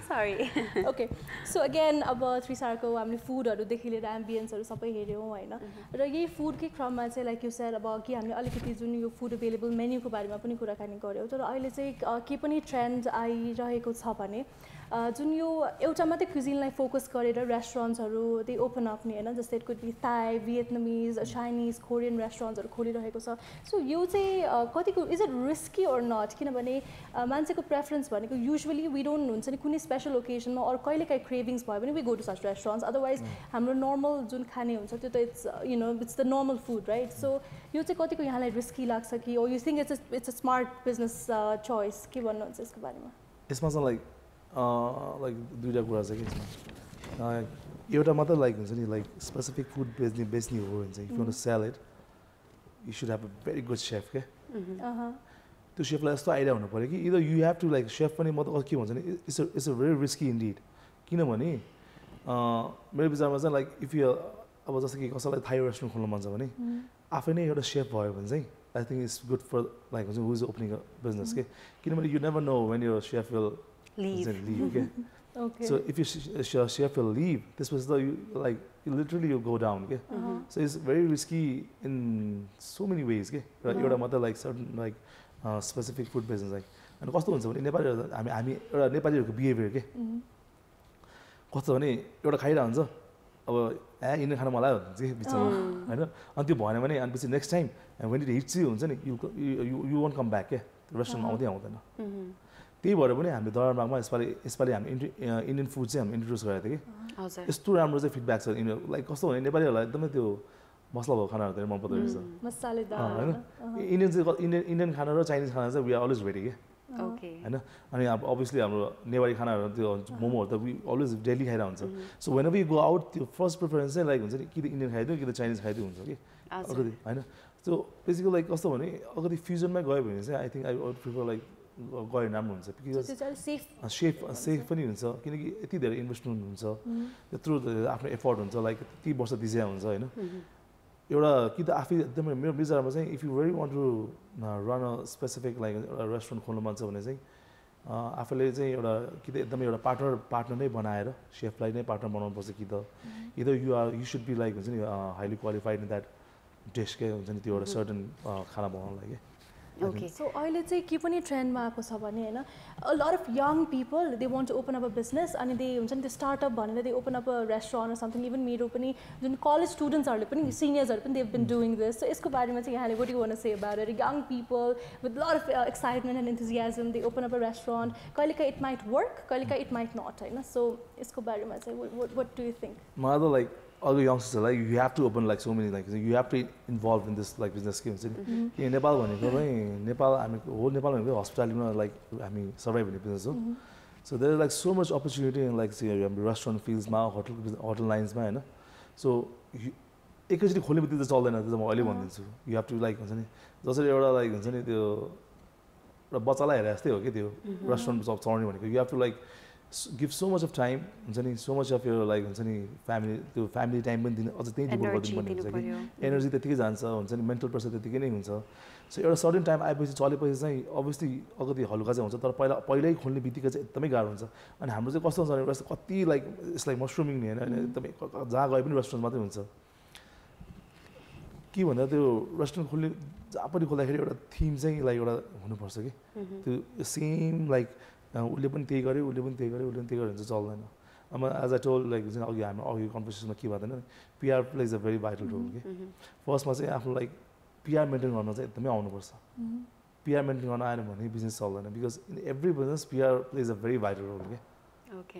Sorry. Okay. So again, अब Trisaraको हामीले फुडहरुदेखि लिएर एम्बियन्सहरु सबै हेर्यौं हैन र यही फुडकै क्रममा चाहिँ like you shed अब कि हामीले अलिकति जुन यो फुड अवेलेबल मेन्युको बारेमा पनि कुराकानी गर्यौं तर अहिले चाहिँ के पनि ट्रेन्ड आइरहेको छ भने जुन यो एउटा मात्रै क्युजिनलाई फोकस गरेर रेस्टुरेन्ट्सहरु दे ओपन अप नि हैन जस्तै it could be Thai Vietnamese Chinese Korean रेस्टुरेन्ट्सहरु खोलिरहेको छ सो यो चाहिँ कतिको is it risky or not किनभने मान्छेको प्रेफरेन्स भनेको युजुअली वी डोन्ट हुन्छ नि कुनै स्पेशल ओकेजनमा अर कहिलेकाहीँ क्रेभिङ्स भयो भने we go to such restaurants otherwise हाम्रो नर्मल जुन खाने हुन्छ त्यो त it's you know it's the normal food right so यो चाहिँ कतिको यहाँलाई रिस्की लाग्छ कि oh you think it's a smart business choice के भन्नुहुन्छ यसको बारेमा यसमा चाहिँ लाइक दुईवटा कुरा छ कि यसमा एउटा मात्र लाइक हुन्छ नि लाइक स्पेसिफिक फुड बेच्ने हो भने चाहिँ if you want to sell it you should have a very good chef के त्यो सेफलाई यस्तो आइडिया हुनु पऱ्यो कि either you have to like chef पनि म त के भन्छ नि it's a very risky indeed किनभने मेरो विचारमा चाहिँ लाइक इफ यु अब जस्तो कि कसैलाई थाई रेस्टुरेन्ट खोल्नु मन छ भने आफै नै एउटा सेफ भयो भने चाहिँ I think it's good for like हुन्छ who is opening a business के किनभने you never know when your chef will leave okay? Okay. So if your chef will leave, this was like literally you go down. Okay? So it's very risky in so many ways. Okay? You're a mother like certain like specific food business like. And कस्तो हुन्छ भने नेपाली हामी एउटा नेपालीहरूको behaviour के कस्तो भने एउटा खाइरहेको हुन्छ अब इन्डियन खाना मलाई हुन्छ कि बिचमा होइन अनि त्यो भएन भने अनि पछि next time when it hits हुन्छ नि यु वन्ट कम ब्याक क्या रेस्टुरेन्टमा आउँदै आउँदैन त्यही भएर पनि हामीले दरबारमा यसपालि हामी इन्डियन फुड चाहिँ हामी इन्ट्रोड्युस गरेको थियौँ कि यस्तो राम्रो चाहिँ फिडब्याक छ लाइक कस्तो भने नेपालीहरूलाई एकदमै त्यो मसला भएको खानाहरू धेरै मन पर्दो रहेछ होइन इन्डियन खाना र चाइनिज खाना चाहिँ वी आर अलवेज भेटी क्या होइन अनि अब अभियसली हाम्रो नेपाली खानाहरू त्यो मोमोहरू त वी अलवेज डेली खाइरहेको हुन्छ so when ever you go out त्यो फर्स्ट प्रिफरेन्स चाहिँ लाइक हुन्छ नि कि त इन्डियन खाइदियो कि त चाइनिज खाइदियो हुन्छ कि अलिकति होइन सो बेसिकली लाइक कस्तो भने अलिकति फ्युजनमा गयो भने चाहिँ I think I would prefer like गयो राम्रो हुन्छ बिकज सेफ पनि हुन्छ किनकि यति धेरै इन्भेस्टमेन्ट हुन्छ त्यत्रो आफ्नो एफर्ट हुन्छ लाइक यति वर्ष दिजिया हुन्छ होइन एउटा कि त आफै एकदमै मेरो विचारमा चाहिँ if you very want to run a specific like एउटा रेस्टुरेन्ट खोल्नु मन छ भने चाहिँ आफूले चाहिँ एउटा कि त एकदमै एउटा पार्टनर नै बनाएर सेफलाई नै पार्टनर बनाउनुपर्छ कि त either you should be like हुन्छ नि highly qualified in that dish के हुन्छ नि त्यो एउटा सर्टन खाना बनाउनलाई के Okay. So अहिले चाहिँ के पनि ट्रेन्डमा आएको छ भने हैन a lot of young people they want to open up a business अनि they हुन्छ नि त्यो स्टार्टअप भनेर they open up a restaurant or something even मेरो पनि जुन कलेज स्टुडेन्ट्सहरुले पनि सिनियर्सहरु पनि they've been doing this so यसको बारेमा चाहिँ यहाँले what do you want to say about it young people with a lot of excitement and enthusiasm they open up a restaurant कहिलेकाहीँ it might work कहिलेकाहीँ it might not हैन so यसको बारेमा चाहिँ what do you think मलाई त like other youngsters like you have to open like so many like you have to involve in this like business schemes in Nepal भनेको चाहिँ नेपाल हामी हो नेपाल भनेको hospitality like हामी survive गर्ने business हो so there is like so much opportunity in like say restaurant fields मा hotel lines मा हैन so एकैचोटी खोल्ने बित्तिकै चल्दैन त्यो म अहिले भन्दिन्छु you have to like हुन्छ नि जसरी एउटा like हुन्छ नि त्यो एउटा बच्चालाई हेरे जस्तै हो के त्यो रेस्टुरेन्ट चलाउने भनेको you have to like give so much of time हुन्छ नि so much of your like हुन्छ नि family time पनि दिन अझ त्यही डिभोट गर्दिनु पर्ने हुन्छ कि एनर्जी त्यतिकै जान्छ हुन्छ नि मेन्टल प्रेसर त्यतिकै नै हुन्छ सो एउटा सर्टेन टाइम आएपछि चलेपछि चाहिँ अभियसली अलिकति हल्का चाहिँ हुन्छ तर पहिल्यै खोल्ने बित्तिकै चाहिँ एकदमै गाह्रो हुन्छ अनि हाम्रो चाहिँ कस्तो हुन्छ भने कति लाइक इट्स लाइक मसरुमिङ नि होइन एकदमै जहाँ गए पनि रेस्टुरेन्ट मात्रै हुन्छ के भन्दा त्यो रेस्टुरेन्ट खोल्ने जहाँ पनि खोल्दाखेरि एउटा थिम चाहिँ लाइक एउटा हुनुपर्छ कि त्यो सेम लाइक उसले पनि त्यही गर्यो उसले पनि त्यही गर्यो भने चाहिँ चल्दैन अब एज आई टोल्ड लाइक हुन्छ अघि हाम्रो अघि कन्भर्सेसनमा के भन्दैन PR plays a very vital role कि फर्स्टमा चाहिँ आफ्नो लाइक पिआर मेन्टेन गर्न चाहिँ एकदमै आउनुपर्छ पिआर मेन्टेन गर्न आएन भने बिजनेस चल्दैन because in every business PR plays a very vital role कि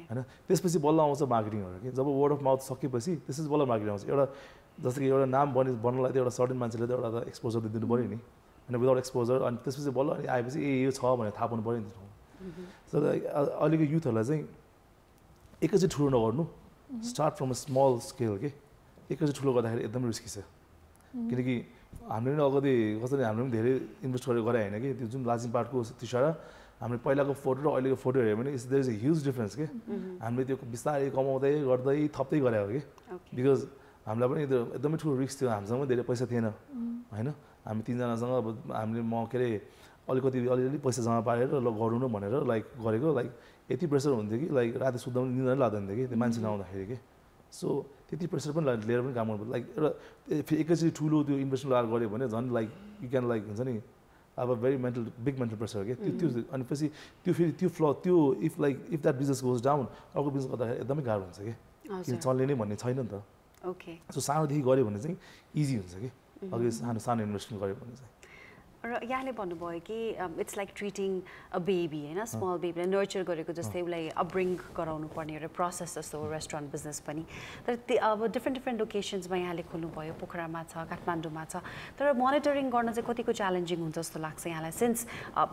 होइन त्यसपछि बल्ल आउँछ मार्केटिङहरू कि जब वर्ड अफ माउथ सकेपछि त्यसपछि बल्ल मार्केटिङ आउँछ एउटा जस्तो कि एउटा नाम बन्नलाई त एउटा सर्टेन मान्छेले त एउटा एक्सपोजर दिनु पऱ्यो नि होइन विदाउट एक्सपोजर अनि त्यसपछि बल्ल अनि आएपछि यो छ भनेर थाहा पाउनु पऱ्यो नि ठाउँ so अहिलेको युथहरूलाई चाहिँ एकैचोटि ठुलो नगर्नु start from a small scale के एकैचोटि ठुलो गर्दाखेरि एकदमै रिस्की छ किनकि हामीले पनि अगाडि कसरी हामीले पनि धेरै इन्भेस्ट गरेर गरे होइन कि त्यो जुन लाजिमपाटको त्रिसारा हामीले पहिलाको फोटो र अहिलेको फोटो हेऱ्यो भने there is a huge difference के हामीले त्यो बिस्तारै कमाउँदै गर्दै थप्दै गरे हो कि बिकज हामीलाई पनि त्यो एकदमै ठुलो रिस्क थियो हामीसँग पनि धेरै पैसा थिएन होइन हामी तिनजनासँग अब हामीले म के अरे अलिअलि पैसा जम्मा पारेर ल गरौँ न भनेर लाइक गरेको लाइक यति प्रेसर हुन्थ्यो कि लाइक राति सुत्दा पनि निन्द्रा लाग्दैन थियो कि त्यो मान्छे नआउँदाखेरि कि सो त्यति प्रेसर पनि लिएर पनि काम गर्नु लाइक एउटा फेरि एकैचोटि ठुलो त्यो इन्भेस्टमेन्ट लगाएर गऱ्यो भने झन् लाइक यु क्यान लाइक हुन्छ नि अब भेरी बिग मेन्टल प्रेसर के त्यो अनि पछि त्यो फेरि त्यो if that business goes down अर्को बिजनेस गर्दाखेरि एकदमै गाह्रो हुन्छ कि किन चल्ने नै भन्ने छैन नि त ओके सो सानोदेखि गऱ्यो भने चाहिँ इजी हुन्छ कि अघि सानो इन्भेस्टमेन्ट गऱ्यो भने चाहिँ र यहाँले भन्नुभयो कि it's like treating a baby होइन स्मल बेबीलाई नर्चर गरेको जस्तै उसलाई अपब्रिङ गराउनु पर्ने एउटा प्रोसेस जस्तो हो रेस्टुरेन्ट बिजनेस पनि तर अब डिफ्रेन्ट लोकेसन्समा यहाँले खोल्नुभयो पोखरामा छ काठमाडौँमा छ तर मोनिटरिङ गर्न चाहिँ कतिको च्यालेन्जिङ हुन्छ जस्तो लाग्छ यहाँलाई since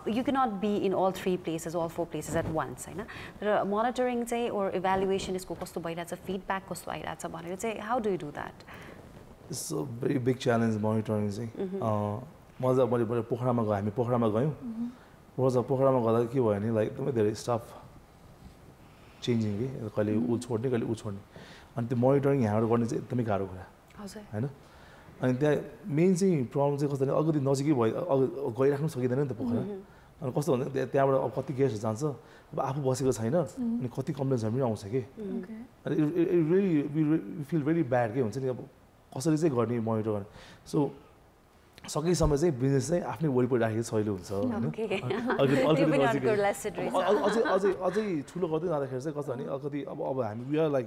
you can not be in all 3 places all 4 places at once होइन तर मोनिटरिङ चाहिँ ओर इभ्यालुएसन यसको कस्तो भइरहेछ फिडब्याक कस्तो आइरहेछ भनेर चाहिँ how do you do that it's a very big challenge monitoring चाहिँ मैले पोखरामा गयो हामी पोखरामा गयौँ पोखरामा गर्दा के भयो भने लाइक एकदमै धेरै स्टाफ चेन्जिङ कि कहिले ऊ छोड्ने कहिले ऊ छोड्ने अनि त्यो मोनिटरिङ यहाँबाट गर्ने चाहिँ एकदमै गाह्रो कुरा होइन अनि त्यहाँ मेन चाहिँ प्रब्लम चाहिँ कस्तो भने अलिकति नजिकै भयो गइराख्नु सकिँदैन नि त पोखरा अनि कस्तो हुन्छ त्यहाँबाट अब कति गेस्ट जान्छ अब आफू बसेको छैन अनि कति कम्प्लेन्सहरू पनि आउँछ कि अनि वी फिल भेरी ब्याड के हुन्छ नि अब कसरी चाहिँ गर्ने मोनिटर गर्ने सो सकेसम्म चाहिँ बिजनेस चाहिँ आफ्नै वरिपरि राखेको सजिलो हुन्छ अझै ठुलो गर्दै जाँदाखेरि चाहिँ कस्तो भने अलिकति अब हामी वी आर लाइक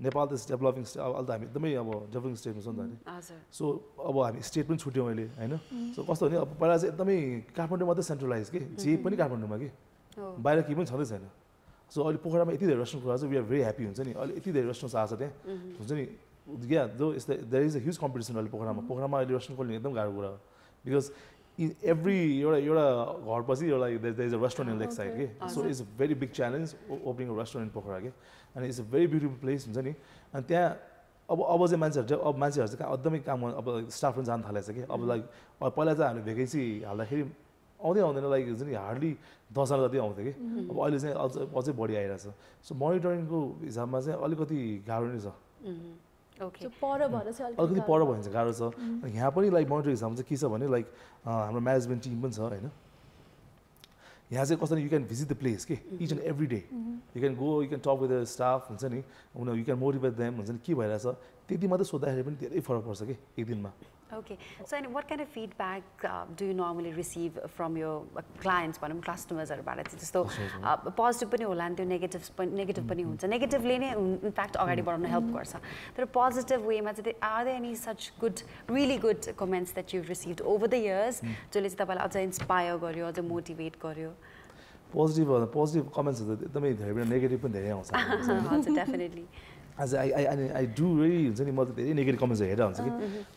नेपाल त डेभलपिङ अहिले त हामी एकदमै अब डेभलपिङ स्टेटमा छ नि त सो अब हामी स्टेट पनि छुट्यौँ अहिले होइन सो कस्तो भने अब पहिला चाहिँ एकदमै काठमाडौँ मात्रै सेन्ट्रलाइज कि जे पनि काठमाडौँमा कि बाहिर केही पनि छँदै छैन सो अहिले पोखरामा यति धेरै रेस्टुरेन्ट कुरा चाहिँ वी आर भेरी ह्याप्पी हुन्छ नि अहिले यति धेरै रेस्टुरेन्ट आएको छ त्यहाँ हुन्छ नि yeah though there is a huge competition अहिले पोखरामा अहिले रेस्टुरेन्ट खोल्ने एकदम गाह्रो कुरा हो बिकज इन एभ्री एउटा घरपछि एउटा there is a restaurant in lakeside के so it's a very big challenge opening a restaurant in Pokhara के अनि it's a very beautiful place हुन्छ नि अनि त्यहाँ अब चाहिँ मान्छेहरू चाहिँ एकदमै काम अब स्टाफ पनि जान थालेको छ कि अब लाइक पहिला चाहिँ हामीले भ्याकेन्सी हाल्दाखेरि आउँदैन लाइक हुन्छ नि हार्डली 10 जना जति आउँथ्यो कि अब अहिले चाहिँ अझै बढी आइरहेछ सो मोनिटरिङको हिसाबमा चाहिँ अलिकति गाह्रो नै छ अलिकति पर भइन्छ गाह्रो छ यहाँ पनि लाइक मोनिटरिङ हिसाबमा चाहिँ के छ भने लाइक हाम्रो म्यानेजमेन्ट टिम पनि छ होइन यहाँ चाहिँ कस्तो you can visit the place के each and every day. You can go, you can talk with the staff हुन्छ नि, you can motivate them हुन्छ नि के भइरहेछ त्यति मात्रै सोध्दाखेरि पनि धेरै फरक पर्छ के एक दिनमा. Okay, so and what kind of feedback do you normally receive from your clients, customers? So positive पनि होला नि त्यो negative पनि हुन्छ. Negatively नै in fact अगाडि बढाउन help गर्छ. तर positive way मा चाहिँ are there any such good, really good comments that you've received over the years जसले चाहिँ तपाईलाई अझ inspire गर्यो, अझ motivate गर्यो? Positive comments एकदमै धेरै पनि negative पनि धेरै आउँछ. हजुर definitely. As I do really हुन्छ नि म त धेरै negative comments हेरेर हुन्छ कि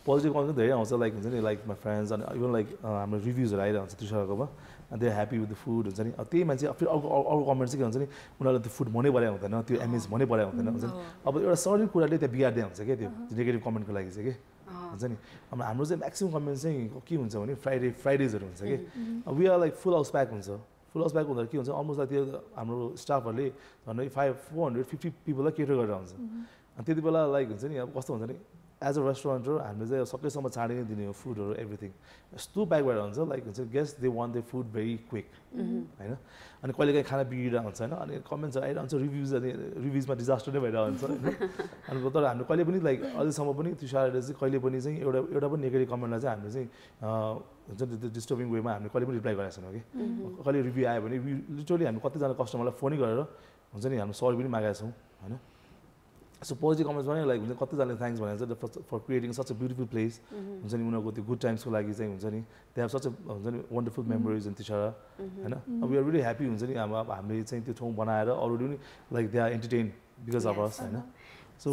positive comments पनि धेरै आउँछ like हुन्छ नि like my friends and even like हाम्रो रिभ्युजहरु आइरहेको हुन्छ त्रिसराकोमा and they are happy with the food हुन्छ नि त्यही मान्छे फेरि अरु कमेन्ट चाहिँ के हुन्छ नि उनीहरुले त्यो फुड मनै परे हुँदैन त्यो एमएस मनै परे हुँदैन हुन्छ नि अब एउटा सर्टेन कुराले त्यहाँ बिगार्दै हुन्छ के त्यो नेगेटिभ कमेन्टको लागि चाहिँ के हुन्छ नि अब हाम्रो चाहिँ म्याक्सिमम कमेन्ट चाहिँ के हुन्छ भने फ्राइडेजहरु हुन्छ के we are like full house pack हुन्छ full house pack हुँदा के हुन्छ अलमोस्ट लाइक त्यो हाम्रो स्टाफहरुले झन्डै 450 पिपललाई केटर गरेर हुन्छ अनि त्यतिबेला लाइक हुन्छ नि अब कस्तो हुन्छ नि एज अ रेस्टुरेन्ट हामीले चाहिँ सकेसम्म चाँडै नै दिने हो फुडहरु एभ्रिथिङ यस्तो प्याक भएर हुन्छ लाइक हुन्छ guest they want the food very quick हैन अनि कहिलेकाहीँ खाना बिग्रिरहेको हुन्छ हैन अनि कमेन्ट्सहरु आइरहन्छ रिभ्युजमा डिजास्टर नै भइरहेको हुन्छ हैन अनि तर हामीले कहिले पनि लाइक अझैसम्म पनि त्रिसाराले चाहिँ कहिले पनि चाहिँ एउटा पनि नेगेटिभ कमेन्टलाई चाहिँ हामीले चाहिँ हुन्छ नि त्यो डिस्टर्बिङ वेमा हामीले कहिले पनि रिप्लाई गरेका छैनौँ कि कहिले रिभ्यू आयो भने लिटरली हामी कतिजना कस्टमरलाई फोनै गरेर हुन्छ नि हामी सरी पनि मागेका छौँ हैन So positive comments भने लाइक हुन्छ कतिजनाले थ्याङ्क्स भनेर चाहिँ for creating such a beautiful place हुन्छ नि उनीहरूको त्यो गुड टाइम्सको लागि चाहिँ हुन्छ नि दे हेभ सच अ हुन्छ नि वन्डरफुल मेमोरिज इन त्रिसारा हैन अब वी आर रियली ह्याप्पी हुन्छ नि हामीले चाहिँ त्यो ठाउँ बनाएर अरूले पनि like they are entertain because of us हैन So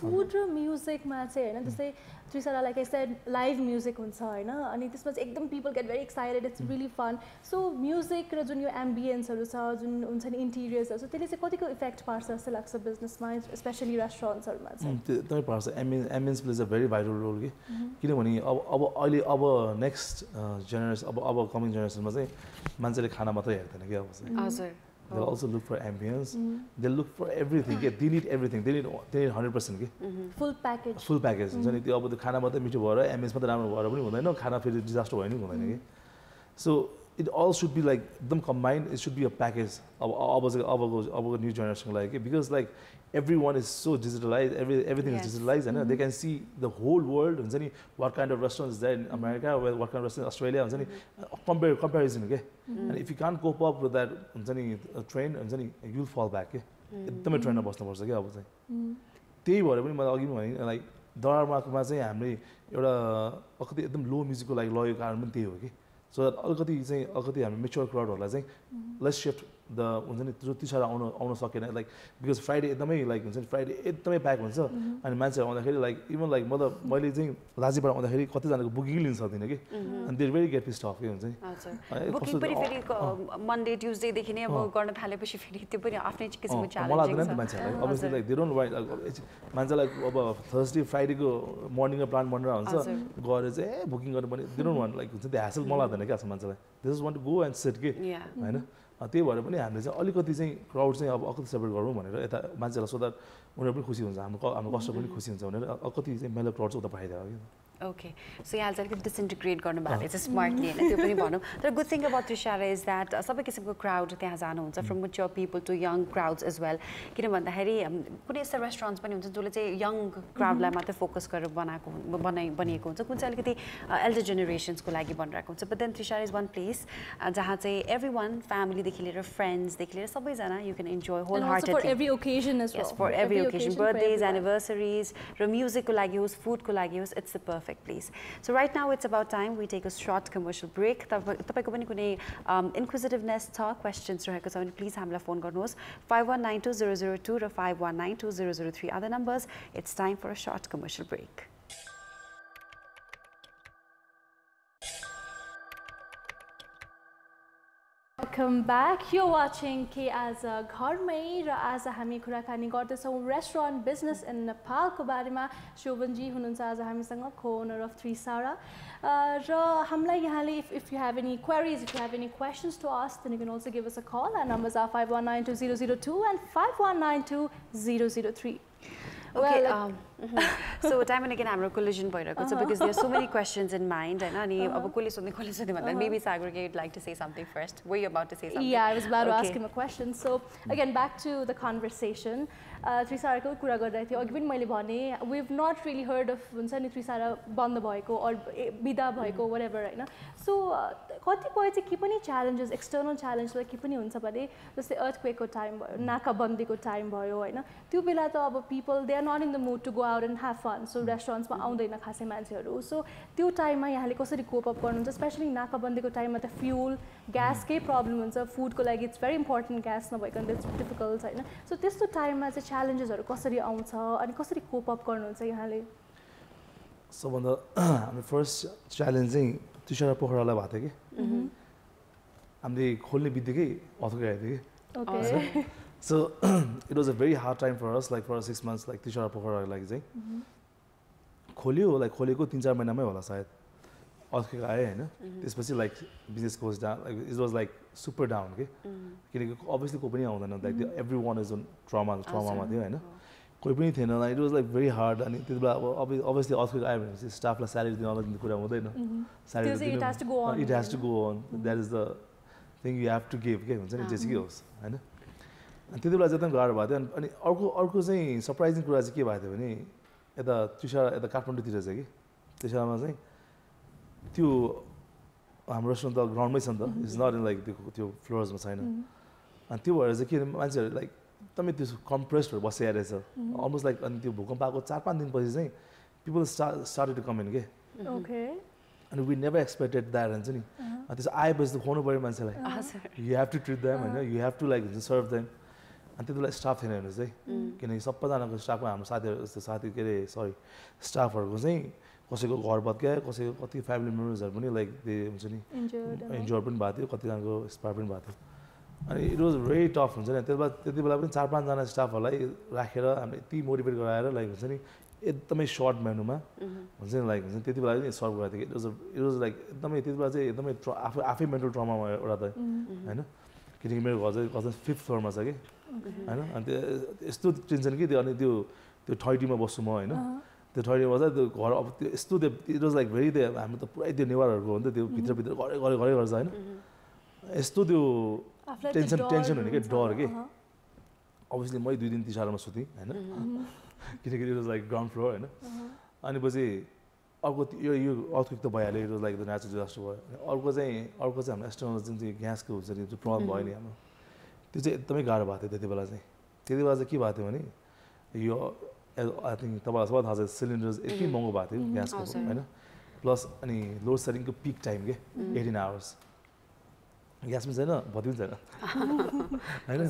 food र म्युजिकमा चाहिँ हैन जस्तै Trisara like I said live music हुन्छ हैन अनि त्यसमा चाहिँ एकदम people get very excited it's really fun so music र जुन यो एम्बियन्सहरु छ जुन हुन्छ नि इन्टिरियर्सहरु छ त्यसले चाहिँ कतिको इफेक्ट पार्छ जस्तो लाग्छ बिजनेसमा स्पेशली रेस्टुरेन्ट्सहरुमा चाहिँ एकदमै पार्छ ambience plays a very vital role कि किनभने अब अहिले अब नेक्स्ट जेनेरेसन अब कमिङ जेनेरेसनमा चाहिँ मान्छेले खाना मात्रै हेर्दैन के अब चाहिँ हजुर They'll also look for ambience. They'll look for everything. Yeah, they need everything. They need 100%. Full package. Full package. हुन्छ नि त्यो अब त्यो खाना मात्रै मिठो भएर एमएस मात्रै राम्रो भएर पनि हुँदैन खाना फेरि डिजास्टर भयो नि हुँदैन कि so it all should be like एकदम combined. It should be a package. अब new generation like because like everyone is so digitalized. Everything is digitalized, and they can see the whole world. हुन्छ नि what kind of restaurants is there in America, what kind of restaurants in Australia. हुन्छ नि comparison okay. And if you can't cope up with that हुन्छ नि trend हुन्छ नि you'll fall back के एकदमै ट्रेन्डमा बस्नुपर्छ के अब चाहिँ त्यही भएर पनि मलाई अघि पनि भने लाइक दरबारमा चाहिँ हामीले एउटा अलिकति एकदम लो म्युजिकको लागि लगेको कारण पनि त्यही हो कि सो अलिकति हामी मेच्योर क्राउडहरूलाई चाहिँ लेट्स शिफ्ट द हुन्छ नि जो त्रिसारा आउन सकेन लाइक बिकज फ्राइडे एकदमै लाइक हुन्छ नि फ्राइडे एकदमै प्याक हुन्छ अनि मान्छेहरू आउँदाखेरि लाइक इभन लाइक मैले चाहिँ लाजीबाट आउँदाखेरि कतिजनाको बुकिङ लिन सक्दिनँ कि अनि they're very get pissed off के हुन्छ नि बुकिङ पनि फेरि मन्डे ट्युजडेदेखि नै अब गर्न थालेपछि फेरि त्यो पनि आफ्नै किसिमको च्यालेन्ज मलाई लाग्दैन नि त मान्छेहरूलाई obviously like they don't white मान्छेलाई अब थर्सडे फ्राइडेको मर्निङमा प्लान बनेर हुन्छ गएर चाहिँ बुकिङ गर्नुपर्ने दे डोन्ट वान्ट लाइक हुन्छ त्यो ह्यासल मलाई लाग्दैन क्या मान्छेलाई they just want to go and sit के होइन त्यही भएर पनि हामीले चाहिँ अलिकति चाहिँ क्राउड चाहिँ अब अलिकति सेपरेट गरौँ भनेर यता मान्छेलाई सो द्याट उनीहरू पनि खुसी हुन्छ हाम्रो कस्टमर पनि खुसी हुन्छ भनेर अलिकति चाहिँ मेलो क्राउड चाहिँ उता पठाइदियो कि Okay, so यहाँ चाहिँ अलिकति डिसइन्टिग्रेट गर्नु भएको छ स्मार्टली हैन त्यो पनि भनौँ तर good thing about Trisara is that सबै किसिमको क्राउड त्यहाँ जानुहुन्छ from mature people to young crowds as well किन भन्दाखेरि कुनै यस्ता रेस्टुरेन्ट्स पनि हुन्छ जसले चाहिँ यङ क्राउडलाई मात्रै फोकस गरेर बनिएको हुन्छ कुन चाहिँ अलिकति एल्डर जेनेरेसन्सको लागि बनिरहेको हुन्छ but then Trisara is one place जहाँ चाहिँ एभ्री वान फ्यामिलीदेखि लिएर फ्रेन्ड्सदेखि लिएर सबैजना you can enjoy wholeheartedly for every occasion as well for every occasion birthdays anniversaries र म्युजिकको लागि होस् फुडको लागि होस् it's the perfect place. So right now it's about time we take a short commercial break. तपाईको पनि कुनै inquisitiveness छ questions रहेको छ भने please हामीलाई phone गर्नुहोस् 51920002 र 51920003 other numbers. It's time for a short commercial break. Welcome back. You're watching Aaja Ghar Mai र आज हामी कुराकानी गर्दैछौँ रेस्टुरेन्ट बिजनेस इन नेपाल को बारेमा शोभन जी हुनुहुन्छ आज हामीसँग co-owner of Trisara र हामीलाई यहाँले if you have any queries if you have any questions to ask then you can also give us a call. Our numbers are 51920002 and 51920003. Okay, So time and again हाम्रो collision भइरहेको छ because there are so many questions in mind हैन अनि अब कसले सोध्ने भन्दा maybe Sagarika you'd like to say something first. Were you about to say something? Yeah, I was about to ask him a question. So again back to the conversation. Trisara को कुरा गर्दै थियो अघि पनि मैले भने we've not really heard of हुन्छ नि Trisara बन्द भएको or बिदा भएको whatever हैन. So कतिपय चाहिँ के पनि challenges external challenge like के पनि हुन्छ भने जस्तै earthquake को time भयो नाकाबन्दीको time भयो हैन. त्यो बेला त अब people they are not in the mood to go out and have fun. So restaurants मा आउँदैन खासै मान्छेहरु. So त्यो time मा यहाँले कसरी cope up गर्नुहुन्छ especially नाकाबन्दीको time मा त fuel gas कै problem हुन्छ food को लागि it's very important gas नभइकन it's difficult हैन. So त्यस्तो time मा चाहिँ challenges हरु कसरी आउँछ अनि कसरी cope up गर्नुहुन्छ यहाँले? सबभन्दा हाम्रो फर्स्ट च्यालेन्ज चाहिँ तुषार पोखरालाई भएको थियो कि हामीले खोल्ने बित्तिकै अर्थक्वेक आएको थियो कि Okay. So it was a very hard time for us like for 6 months like Tushar पोखराको लागि चाहिँ खोल्यो like खोलेको 3-4 महिनामै होला सायद अर्थक्वेक आयो हैन त्यसपछि like business goes down like it was like super down के किनकि obviously को पनि आउँदैन like everyone is on trauma मा थियो हैन कोही पनि थिएन like it was like very hard अनि त्यतिबेला अब obviously अर्थक्वेक आयो भने स्टाफलाई स्यालेरी दिन नदिने कुरा हुँदैन It has to go on. it has to go on that is the thing you have to give के हुन्छ नि जेसुकै होस् हैन अनि त्यतिबेला चाहिँ एकदम गाह्रो भएको थियो अनि अर्को चाहिँ सरप्राइजिङ कुरा चाहिँ के भएको थियो भने यता तुषार यता काठमाडौँतिर चाहिँ कि तुषारमा चाहिँ त्यो हाम्रो रेस्टुरेन्ट त ग्राउन्डमै छ नि त इट्स नट इन लाइक त्यो फ्लोर्समा छैन अनि त्यो भएर चाहिँ के मान्छेहरू लाइक एकदमै त्यो कम्प्रेस्डहरू बसिरहेको रहेछ अलमोस्ट लाइक अनि त्यो भूकम्प आएको 4-5 दिनपछि चाहिँ people started to come in के Okay. अनि वी नेभर एक्सपेक्टेड द्याट हुन्छ नि त्यसो आएपछि त खुवाउनु पऱ्यो मान्छेलाई you have to treat them होइन यु हेभ टु लाइक हुन्छ सर्भ देम अनि त्यति बेला स्टाफ थिएन हेर्नुहोस् है किनकि सबैजनाको स्टाफको हाम्रो साथीहरू जस्तो साथी के अरे सरी स्टाफहरूको चाहिँ कसैको घर भत्कायो कसैको कति फ्यामिली मेम्बर्सहरू पनि लाइक त्यो हुन्छ नि इन्जोर पनि भएको थियो कतिजनाको एक्सपायर पनि भएको थियो अनि इट वाज भेरी टफ हुन्छ नि त्यति बेला पनि 4-5 जना स्टाफहरूलाई राखेर हामीले यति मोटिभेट गराएर लाइक हुन्छ नि एकदमै सर्ट मेनुमा हुन्छ नि लाइक हुन्छ त्यति बेला पनि सर्भ गरेको थियो इट वाज लाइक एकदमै त्यति बेला चाहिँ एकदमै आफै मेन्टल ट्रमा एउटा त होइन किनकि मेरो घर चाहिँ 5th फ्लोरमा छ कि होइन अनि यस्तो टेन्सन कि त्यो अनि त्यो ठैटीमा बस्छु म होइन त्यो ठैटीमा बस्दा त्यो घर अब त्यो यस्तो त्यो इट वाज लाइक भेरी त्यो हाम्रो त पुरै त्यो नेवारहरूको हो नि त त्यो भित्रभित्र गरे गर्छ होइन यस्तो त्यो टेन्सन हुने कि डर कि अभियसली मै 2 दिन तिसारमा सुतेँ होइन किनकि it was like ground floor होइन अनि पछि अर्को यो अर्थक्वेक त भइहाल्यो it was like the natural disaster भयो अर्को चाहिँ हाम्रो एक्सटर्नल जुन चाहिँ ग्यासको हुन्छ नि त्यो प्रब्लम भयो नि हाम्रो त्यो चाहिँ एकदमै गाह्रो भएको थियो त्यति बेला चाहिँ के भएको थियो भने यो आई थिङ्क तपाईँलाई सबै थाहा छ सिलिन्डर्स यति महँगो भएको थियो ग्यासको होइन प्लस अनि लोड सेडिङको पिक टाइम के 18 आवर्स ग्यास पनि छैन बत्ती पनि छैन होइन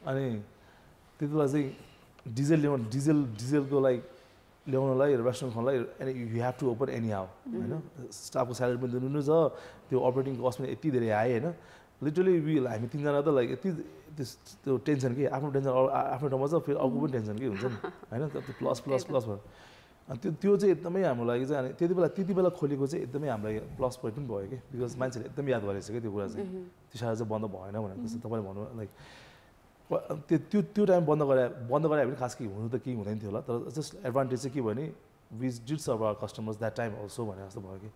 अनि त्यति बेला चाहिँ डिजेलको लाइक ल्याउनलाई रेस्टुरेन्ट खोल्नलाई अनि you have to open anyhow होइन स्टाफको स्यालेरी पनि दिनु छ त्यो अपरेटिङ कस्ट पनि यति धेरै आयो होइन लिटरली हामी 3 जना त लाइक यति त्यो टेन्सन कि आफ्नो टेन्सन आफ्नो ठाउँमा छ फेरि अर्को पनि टेन्सन कि हुन्छ नि होइन त्यो प्लस भयो अनि त्यो चाहिँ एकदमै हाम्रो लागि चाहिँ अनि त्यति बेला खोलेको चाहिँ एकदमै हामीलाई प्लस पोइन्ट पनि भयो कि बिकज मान्छेले एकदम याद गरेको छ कि त्यो कुरा चाहिँ त्यो सारा चाहिँ बन्द भएन भनेर जस्तो तपाईँले भन्नु लाइक त्यो टाइम बन्द गरायो भने खास कि हुनु त केही हुँदैन थियो होला तर जस्ट एडभान्टेज चाहिँ के भयो भने we did serve our customers that time also भने जस्तो भयो कि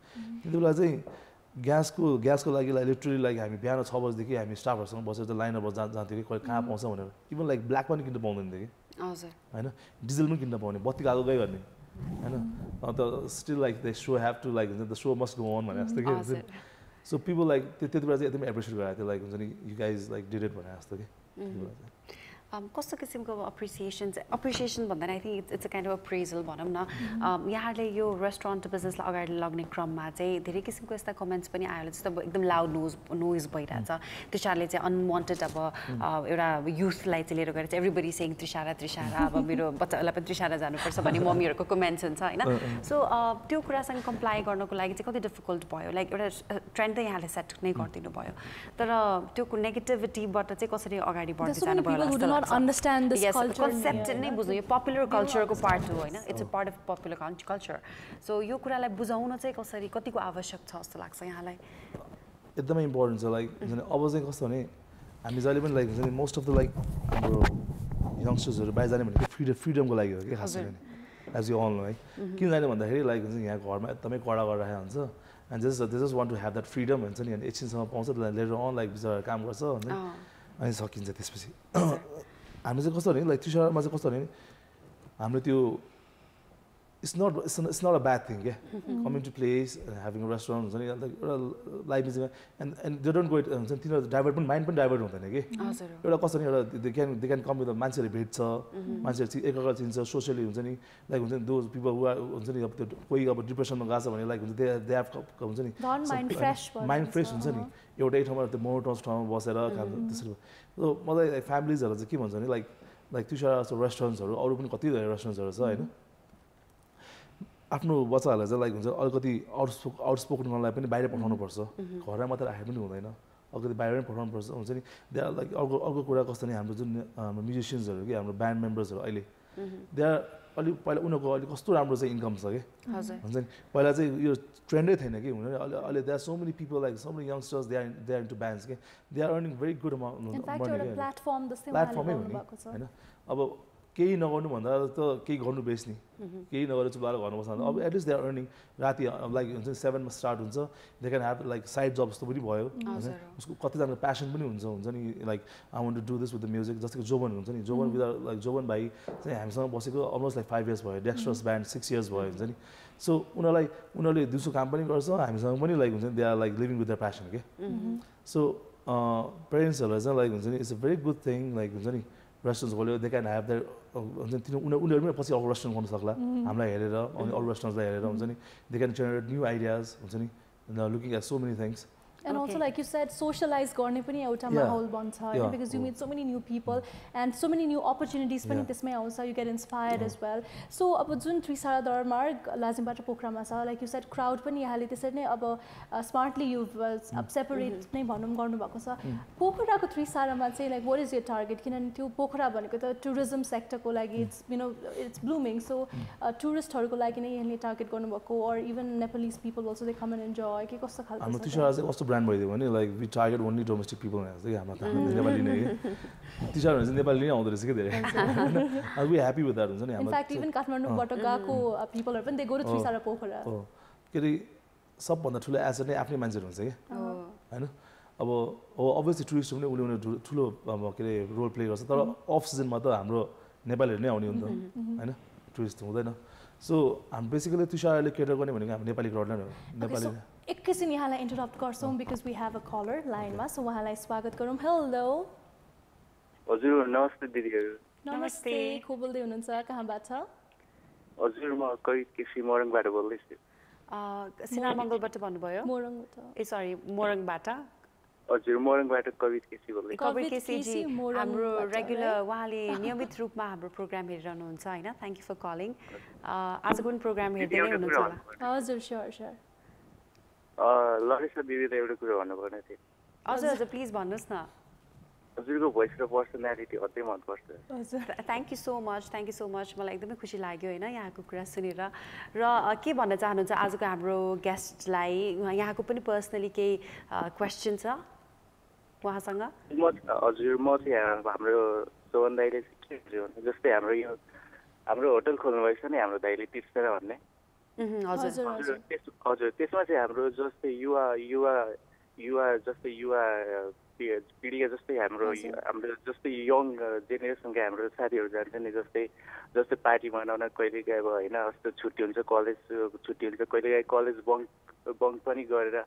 त्यति बेला चाहिँ ग्यासको लागि लिटरली लाइक हामी बिहान 6 बजीदेखि हामी स्टाफहरूसँग बसेर चाहिँ लाइनरमा जान्थ्यो कि कहाँ पाउँछ भनेर इभन लाइक ब्ल्याक पनि किन्न पाउँदैन थियो कि होइन डिजल पनि किन्न पाउने बत्ती गएको गइ गर्ने होइन अन्त still like the show have to like हुन्छ the show must go on भने जस्तो कि सो पिपल लाइक त्यति बेला चाहिँ एकदमै एप्रिसिएट गराएको थियो लाइक हुन्छ नि you guys like did it भने जस्तो कि कस्तो किसिमको अप्रिसिएसन भन्दा I think it's a kind of appraisal भनौँ न यहाँहरूले यो रेस्टुरेन्ट बिजनेसलाई अगाडि लग्ने क्रममा चाहिँ धेरै किसिमको यस्ता कमेन्ट्स पनि आयो जस्तो अब एकदम लाउड नोइज भइरहेछ त्रिसारले चाहिँ अनवान्टेड अब एउटा युथलाई चाहिँ लिएर गएर चाहिँ एभ्रिबडी सेङ त्रिसारा अब मेरो बच्चाहरूलाई पनि त्रिसारा जानुपर्छ भन्ने मम्मीहरूको कमेन्ट्स हुन्छ होइन सो त्यो कुरासँग कम्प्लाई गर्नको लागि चाहिँ कति डिफिकल्ट भयो लाइक एउटा ट्रेन्ड त यहाँले सेट नै गरिदिनु भयो तर त्यो नेगेटिभिटीबाट चाहिँ कसरी अगाडि बढ्दै जानुभयो understand this culture concept नै बुझ्नु यो पपुलर कल्चरको पार्ट हो होइन it's a part of popular culture so यो कुरालाई बुझाउन चाहिँ कसरी कतिको आवश्यक छ जस्तो लाग्छ यहाँलाई एकदमै इम्पोर्टेन्ट छ लाइक अब चाहिँ कस्तो भने हामी जहिले पनि लाइक हुन्छ नि मोस्ट अफ द लाइक हाम्रो यङ्स्टर्सहरू बाहिर जाने भनेको फ्रिडमको लागि हो कि खास गरी एज यु अल नो है किन जाने भन्दाखेरि लाइक हुन्छ यहाँ घरमा एकदमै कडा गरिरहेको हुन्छ and they just want to have that freedom हुन्छ नि अनि एकछिनसम्म पाउँछ लेटर अन लाइक बिचरा काम गर्छ हुन्छ अनि सकिन्छ त्यसपछि हाम्रो चाहिँ कस्तो भने लाइक त्रिसरामा चाहिँ कस्तो भने हाम्रो त्यो it's not a bad thing, yeah. Coming to place, having a restaurant, life is and they don't go it divert mind divert हुँदैन के एउटा कस्तो नि एउटा they can come with a मान्छेले भेट्छ मान्छेले एकअर्कालाई चिन्छ सोशली हुन्छ नि लाइक हुन्छ नि those people who are हुन्छ नि अब त्यो कोही अब डिप्रेसनमा गएको छ भने लाइक हुन्छ they have हुन्छ नि माइन्ड फ्रेश हुन्छ नि एउटै ठाउँमा त्यो मोनोटोनस ठाउँमा बसेर काम त्यसरी सो मलाई फ्यामिलीजहरु चाहिँ के भन्छ नि लाइक त्रिसरा रेस्टुरेन्ट्सहरु अरु पनि कति धेरै रेस्टुरेन्ट्सहरु छ हैन आफ्नो बच्चाहरूलाई चाहिँ लाइक हुन्छ अलिकति आउटस्पोकन गर्नलाई पनि बाहिर पठाउनु पर्छ घरमा मात्र राखे पनि हुँदैन अलिकति बाहिर पनि पठाउनु पर्छ हुन्छ नि दे आर लाइक अर्को कुरा कस्तो नि हाम्रो जुन म्युजिसियन्सहरू कि हाम्रो ब्यान्ड मेम्बर्सहरू अहिले दे आर अलि पहिला उनीहरूको अलिक कस्तो राम्रो चाहिँ इन्कम छ कि हुन्छ नि पहिला चाहिँ यो ट्रेन्डै थिएन कि हुन अहिले they are so many people like so many youngsters they are into bands के they are earning very good प्लेटफर्मै हो नि होइन अब केही नगर्नु भन्दा त केही गर्नु बेच्ने केही नगरेर चुप लाएर घरमा बस्नु अब एटलिस्ट दे आर अर्निङ राति लाइक हुन्छ 7 मा स्टार्ट हुन्छ they can have like side जब जस्तो पनि भयो उसको कतिजनाको प्यासन पनि हुन्छ नि like I want to do this with the music जस्तो कि जोबन हुन्छ नि जोबन विथ लाइक जोबन भाइ चाहिँ हामीसँग बसेको अलमोस्ट लाइक 5 इयर्स भयो डेक्स्ट्रस ब्यान्ड 6 इयर्स भयो हुन्छ नि सो उनीहरूले दिउँसो काम पनि गर्छ हामीसँग पनि लाइक हुन्छ नि they are like living with the passion के सो पेरेन्ट्सहरूलाई चाहिँ लाइक हुन्छ नि it's a very good thing like हुन्छ नि रेस्टुरेन्ट्स खोल्यो दे क्यान ह्याभ देयर उनीहरू पनि पछि अर्को रेस्टुरेन्ट गर्नु सक्ला हामीलाई हेरेर अनि अरू रेस्टुरेन्ट्सलाई हेरेर हुन्छ नि they can generate new ideas हुन्छ नि looking at so many things And also, like you said, socialize गर्ने पनि एउटा माहौल बन्छ because you meet so many new people and so many new opportunities पनि त्यसमै आउँछ you get inspired as well. So अब जुन त्रिसारा दरमार्ग लाजिमबाट पोखरामा छ like you said crowd पनि यहाँले त्यसरी नै अब smartly you've अब separate नै भनौँ गर्नुभएको छ पोखराको त्रिसारामा चाहिँ like what is your target किनभने त्यो पोखरा भनेको त टुरिज्म सेक्टरको लागि it's you know it's blooming so टुरिस्टहरुको लागि नै यहाँले टार्गेट गर्नुभएको or even Nepalese people also they come and enjoy के कस्तो खालको हाम्रो त्रिसारा चाहिँ कस्तो ब्रान्ड भइदियो भने like we target only domestic people भनेको चाहिँ हाम्रो नेपाली नै त्रिसारा भने चाहिँ नेपाली नै आउँदो रहेछ कि धेरै I be happy with that हुन्छ नि हाम्रो इनफ्याक्ट इभन काठमाडौँबाट गएको पिपलहरु पनि they go to Trisara Pokhara के रे सबभन्दा ठुलो एसेट नै आफ्नै मान्छेहरु हुन्छ के हैन अब अभियसली टुरिस्ट पनि उनीहरु ठुलो के रे रोल प्ले गर्छ तर अफ सिजनमा त हाम्रो नेपालीहरु नै आउने हो नि त हैन टुरिस्ट हुँदैन सो हामी बेसिकली त्रिसाराले केटर गर्ने भनेको हामी नेपाली क्राउडलाई हो नेपाली एकैछिन यहाँलाई इन्टरप्ट गर्छौं because we have a caller लाइनमा सो उहाँलाई स्वागत गरौँ हेलो हजुर नमस्ते दिदीहरु नमस्ते को बोल्दै हुनुहुन्छ कहाँबाट हजुर म कवित केसी मोरङबाट बोल्दै छु सिनामंगलबाट भन्नुभयो मोरङबाट ए सरी मोरङबाट हजुर मोरङबाट कवित केसी बोल्दै कवित केसी जी हाम्रो रेगुलर उहाँले नियमित रूपमा हाम्रो प्रोग्राम हेरिरहनुहुन्छ हैन थ्यांक यू फर कलिङ आजको पनि प्रोग्राम हेर्दै नै हुनुहुन्छ होला हजुर स्योर लरिसा दिदीले एउटा कुरा भन्नुपर्ने थियो हजुर हजुर प्लिज भन्नुस् न हजुरको भोइस र पर्सनालिटी अति मन पर्छ हजुर थ्यांक यू सो मच मलाई एकदमै खुसी लाग्यो हैन यहाँको कुरा सुनेर र के भन्न चाहनुहुन्छ आजको हाम्रो गेस्टलाई यहाँको पनि पर्सनली केही क्वेशन छ उहाँसँग हजुर म चाहिँ हाम्रो सोवन दाइले जस्तै हाम्रो होटल खोल्नु भएछ नि हाम्रो दाइले त्रिसरा भन्ने हजुर त्यसमा चाहिँ हाम्रो जस्तै युवा जस्तै युवा पिढी जस्तै हाम्रो जस्तै यङ जेनेरेसनका हाम्रो साथीहरू जान्छ नि जस्तै पार्टी मनाउन कहिलेकाहीँ अब होइन यस्तो छुट्टी हुन्छ कलेज छुट्टी हुन्छ कहिलेकाहीँ कलेज बङ्क पनि गरेर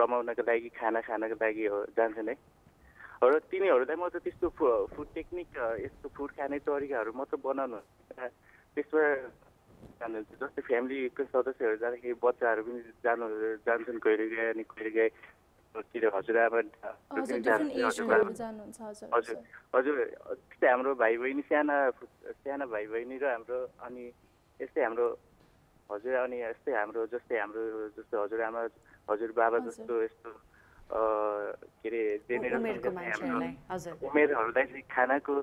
रमाउनको लागि खाना खानको लागि जान्छन् है र तिनीहरूलाई म त त्यस्तो फुड टेक्निक यस्तो फुड खाने तरिकाहरू मात्र बनाउनु त्यसमा जानुहुन्छ जस्तै फ्यामिलीको सदस्यहरू जाँदाखेरि बच्चाहरू पनि जान्छन् कहिलेकाहीँ अनि कहिलेकाहीँ हजुरआमा हजुर त्यस्तै हाम्रो भाइ बहिनी साना भाइ बहिनी र हाम्रो अनि यस्तै हाम्रो हजुर अनि यस्तै हाम्रो जस्तै हजुरआमा हजुरबाबा जस्तो यस्तो के अरे उमेरहरूलाई चाहिँ खानाको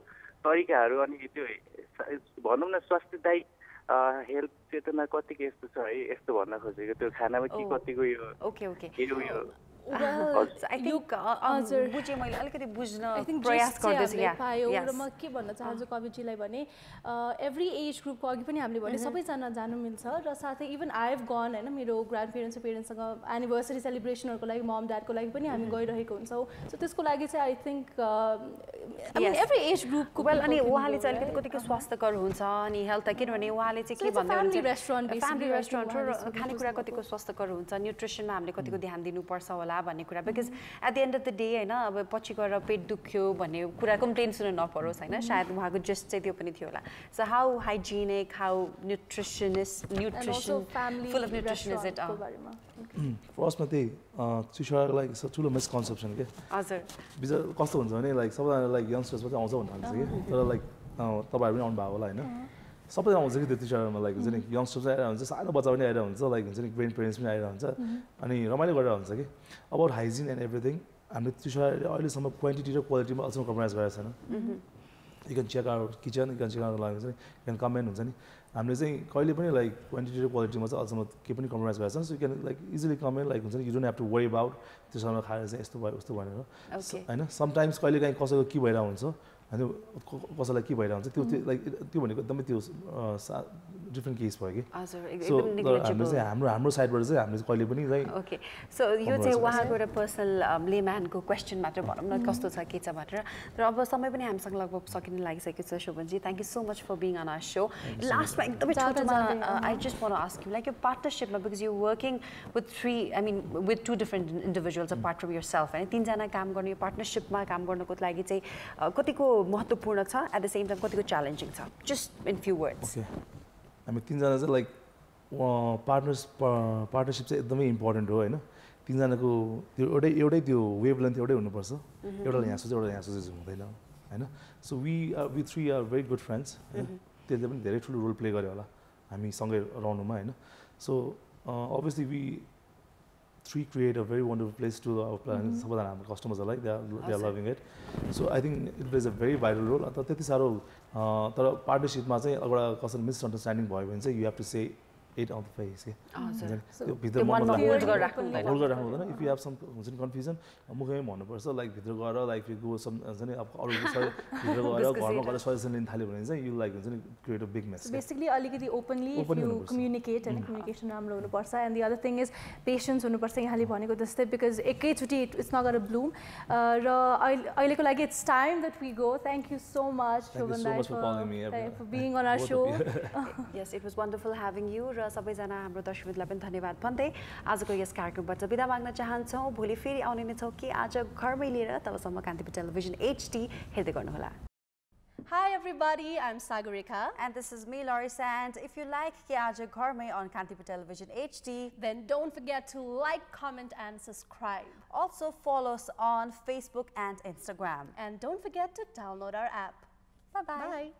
तरिकाहरू अनि त्यो भनौँ न स्वास्थ्यदायी हेल्थ चेतना कतिको यस्तो छ है यस्तो भन्न खोजेको त्यो खानामा के कतिको यो Well, I think बुझे मैले अलिकति बुझ्न प्रयास गर्दैछु र म के भन्न चाहन्छु कविजीलाई भने एभ्री एज ग्रुपको अघि पनि हामीले भने सबैजना जानु मिल्छ र साथै इभन आई हेभ गन हैन मेरो ग्रान्ड पेरेन्ट्स र पेरेन्ट्ससँग एनिभर्सरी सेलिब्रेसनहरुको लागि मम ड्याडको लागि पनि हामी गइरहेको हुन्छौँ सो त्यसको लागि चाहिँ I think I mean every age ग्रुपको वेल अनि उहाँले चाहिँ अलिकति कतिको स्वास्थ्यकर हुन्छ अनि हेल्थ किनभने उहाँले चाहिँ के भन्दै हुनुहुन्छ फ्यामिली रेस्टुरेन्ट र खानेकुरा कतिको स्वास्थ्यकर हुन्छ न्युट्रिसनमा हामीले कतिको ध्यान दिनुपर्छ होला भन्ने कुरा because at the end of the day हैन अब पछि गएर पेट दुख्यो भन्ने कुरा कम्प्लेन सुन्न नपरोस् हैन सायद उहाँको जस्ट चाहिँ त्यो पनि थियो होला so how hygienic how nutrition full of nutrition is it फर्स्टमा त्यही त्रिसराको लागि ठुलो मिसकन्सेप्सन के हजुर बिचार कस्तो हुन्छ भने लाइक सबैजना लाइक यङ्स्टर्स मात्रै आउँछ भन्नु थाल्छ कि तर लाइक तपाईँहरू पनि आउनुभएको होला होइन सबैजना आउँछ कि त्यो त्रिसरामा लाइक हुन्छ नि यङ्स्टर्स आएर हुन्छ सानो बच्चा पनि आएर हुन्छ लाइक हुन्छ नि ग्रेन्ड पेरेन्ट्स पनि आएर हुन्छ अनि रमाइलो गरेर हुन्छ कि अबाउट हाइजिन एन्ड एभ्रिथिङ हामीले त्रिसराले अहिलेसम्म क्वान्टिटी र क्वालिटीमा अहिलेसम्म कम्प्रोमाइज गरेको छैन you can check our kitchen you can check our लागि हुन्छ नि यु क्यान कमेन्ट हुन्छ नि हामीले चाहिँ कहिले पनि लाइक क्वान्टिटी र क्वालिटीमा चाहिँ अहिलेसम्म केही पनि कम्प्रोमाइज गरेको छैन so you can like easily comment like हुन्छ नि you don't have to worry about त्रिसरामा खाएर चाहिँ यस्तो भयो उस्तो भनेर होइन समटाइम्स कहिले काहीँ कसैको के भइरहेको हुन्छ होइन कसैलाई के भइरहेको हुन्छ त्यो लाइक त्यो भनेको एकदमै त्यो डिफ्रेन्ट केस भयो कि सो हामीले चाहिँ हाम्रो साइडबाट चाहिँ हामीले कहिले पनि चाहिँ ओके सो यो चाहिँ उहाँको एउटा पर्सनल लेम्यानको क्वेसन मात्र भनौँ न कस्तो छ के छ भनेर तर अब समय पनि हामीसँग लगभग सकिन लागिसकेको छ Shobhanji thank you so much for being on our show लास्टमा एकदमै छोटोमा I just want to ask you like यो पार्टनरसिपमा because you working with three I mean with two different individuals apart from yourself होइन तिनजना काम गर्ने यो पार्टनरसिपमा काम गर्नको लागि चाहिँ कतिको महत्त्वपूर्ण छ एट द सेम टाइम कतिको च्यालेन्जिङ छ जस्ट इन फ्यु वर्ड्स हामी तिनजना चाहिँ लाइक पार्टनरसिप चाहिँ एकदमै इम्पोर्टेन्ट हो होइन तिनजनाको त्यो एउटै त्यो वेभ लेन्थ एउटै हुनुपर्छ एउटाले यहाँ सोच्छ एउटा यहाँ सोचेको हुँदैन होइन so we three are very good friends त्यसले पनि धेरै ठुलो रोल प्ले गर्यो होला हामी सँगै रहनुमा होइन so obviously we three create a very wonderful place to सबैजना हाम्रो कस्टमर्सहरूलाई they are loving it so I think it plays a very vital role अन्त त्यति साह्रो तर पार्टनरसिपमा चाहिँ एउटा कसैले मिसअन्डरस्ट्यान्डिङ भयो भने चाहिँ you have to say it on the face के त्यो भित्र होल्ड गरेर राख्नु हुँदैन इफ यु हेभ सम हुन्छ नि कन्फ्युजन मुखमै भन्नुपर्छ लाइक भित्र गएर लाइक गो सम हुन्छ नि अब अरूको भित्र गएर घरमा गएर सजेसन लिन थाल्यो भने चाहिँ यु लाइक हुन्छ नि create a big mess basically अलिकति ओपनली इफ यु कम्युनिकेट होइन कम्युनिकेसन राम्रो हुनुपर्छ and the other thing is patience हुनुपर्छ यहाँले भनेको जस्तै बिकज एकैचोटि इट्स नट गट ब्लुम र अहिलेको लागि it's time that we go thank you so much Shobhan दाइ for being on our show yes it was wonderful having you र सबैजना हाम्रो दर्शकवृन्दलाई पनि धन्यवाद भन्दै आजको यस कार्यक्रमबाट बिदा माग्न चाहन्छौँ भोलि फेरि आउने नै छौँ कि आज घरमै लिएर तबसम्म कान्तिपुर टेलिभिजन HD हेर्दै गर्नुहोला Hi everybody, I'm Sagarika. And this is me, Laurisa. And if you like Aaja Ghar Mai on Kantipur Television HD, then don't forget to like, comment and subscribe. Also follow us on Facebook and Instagram. And don't forget to download our app. Bye-bye. Bye.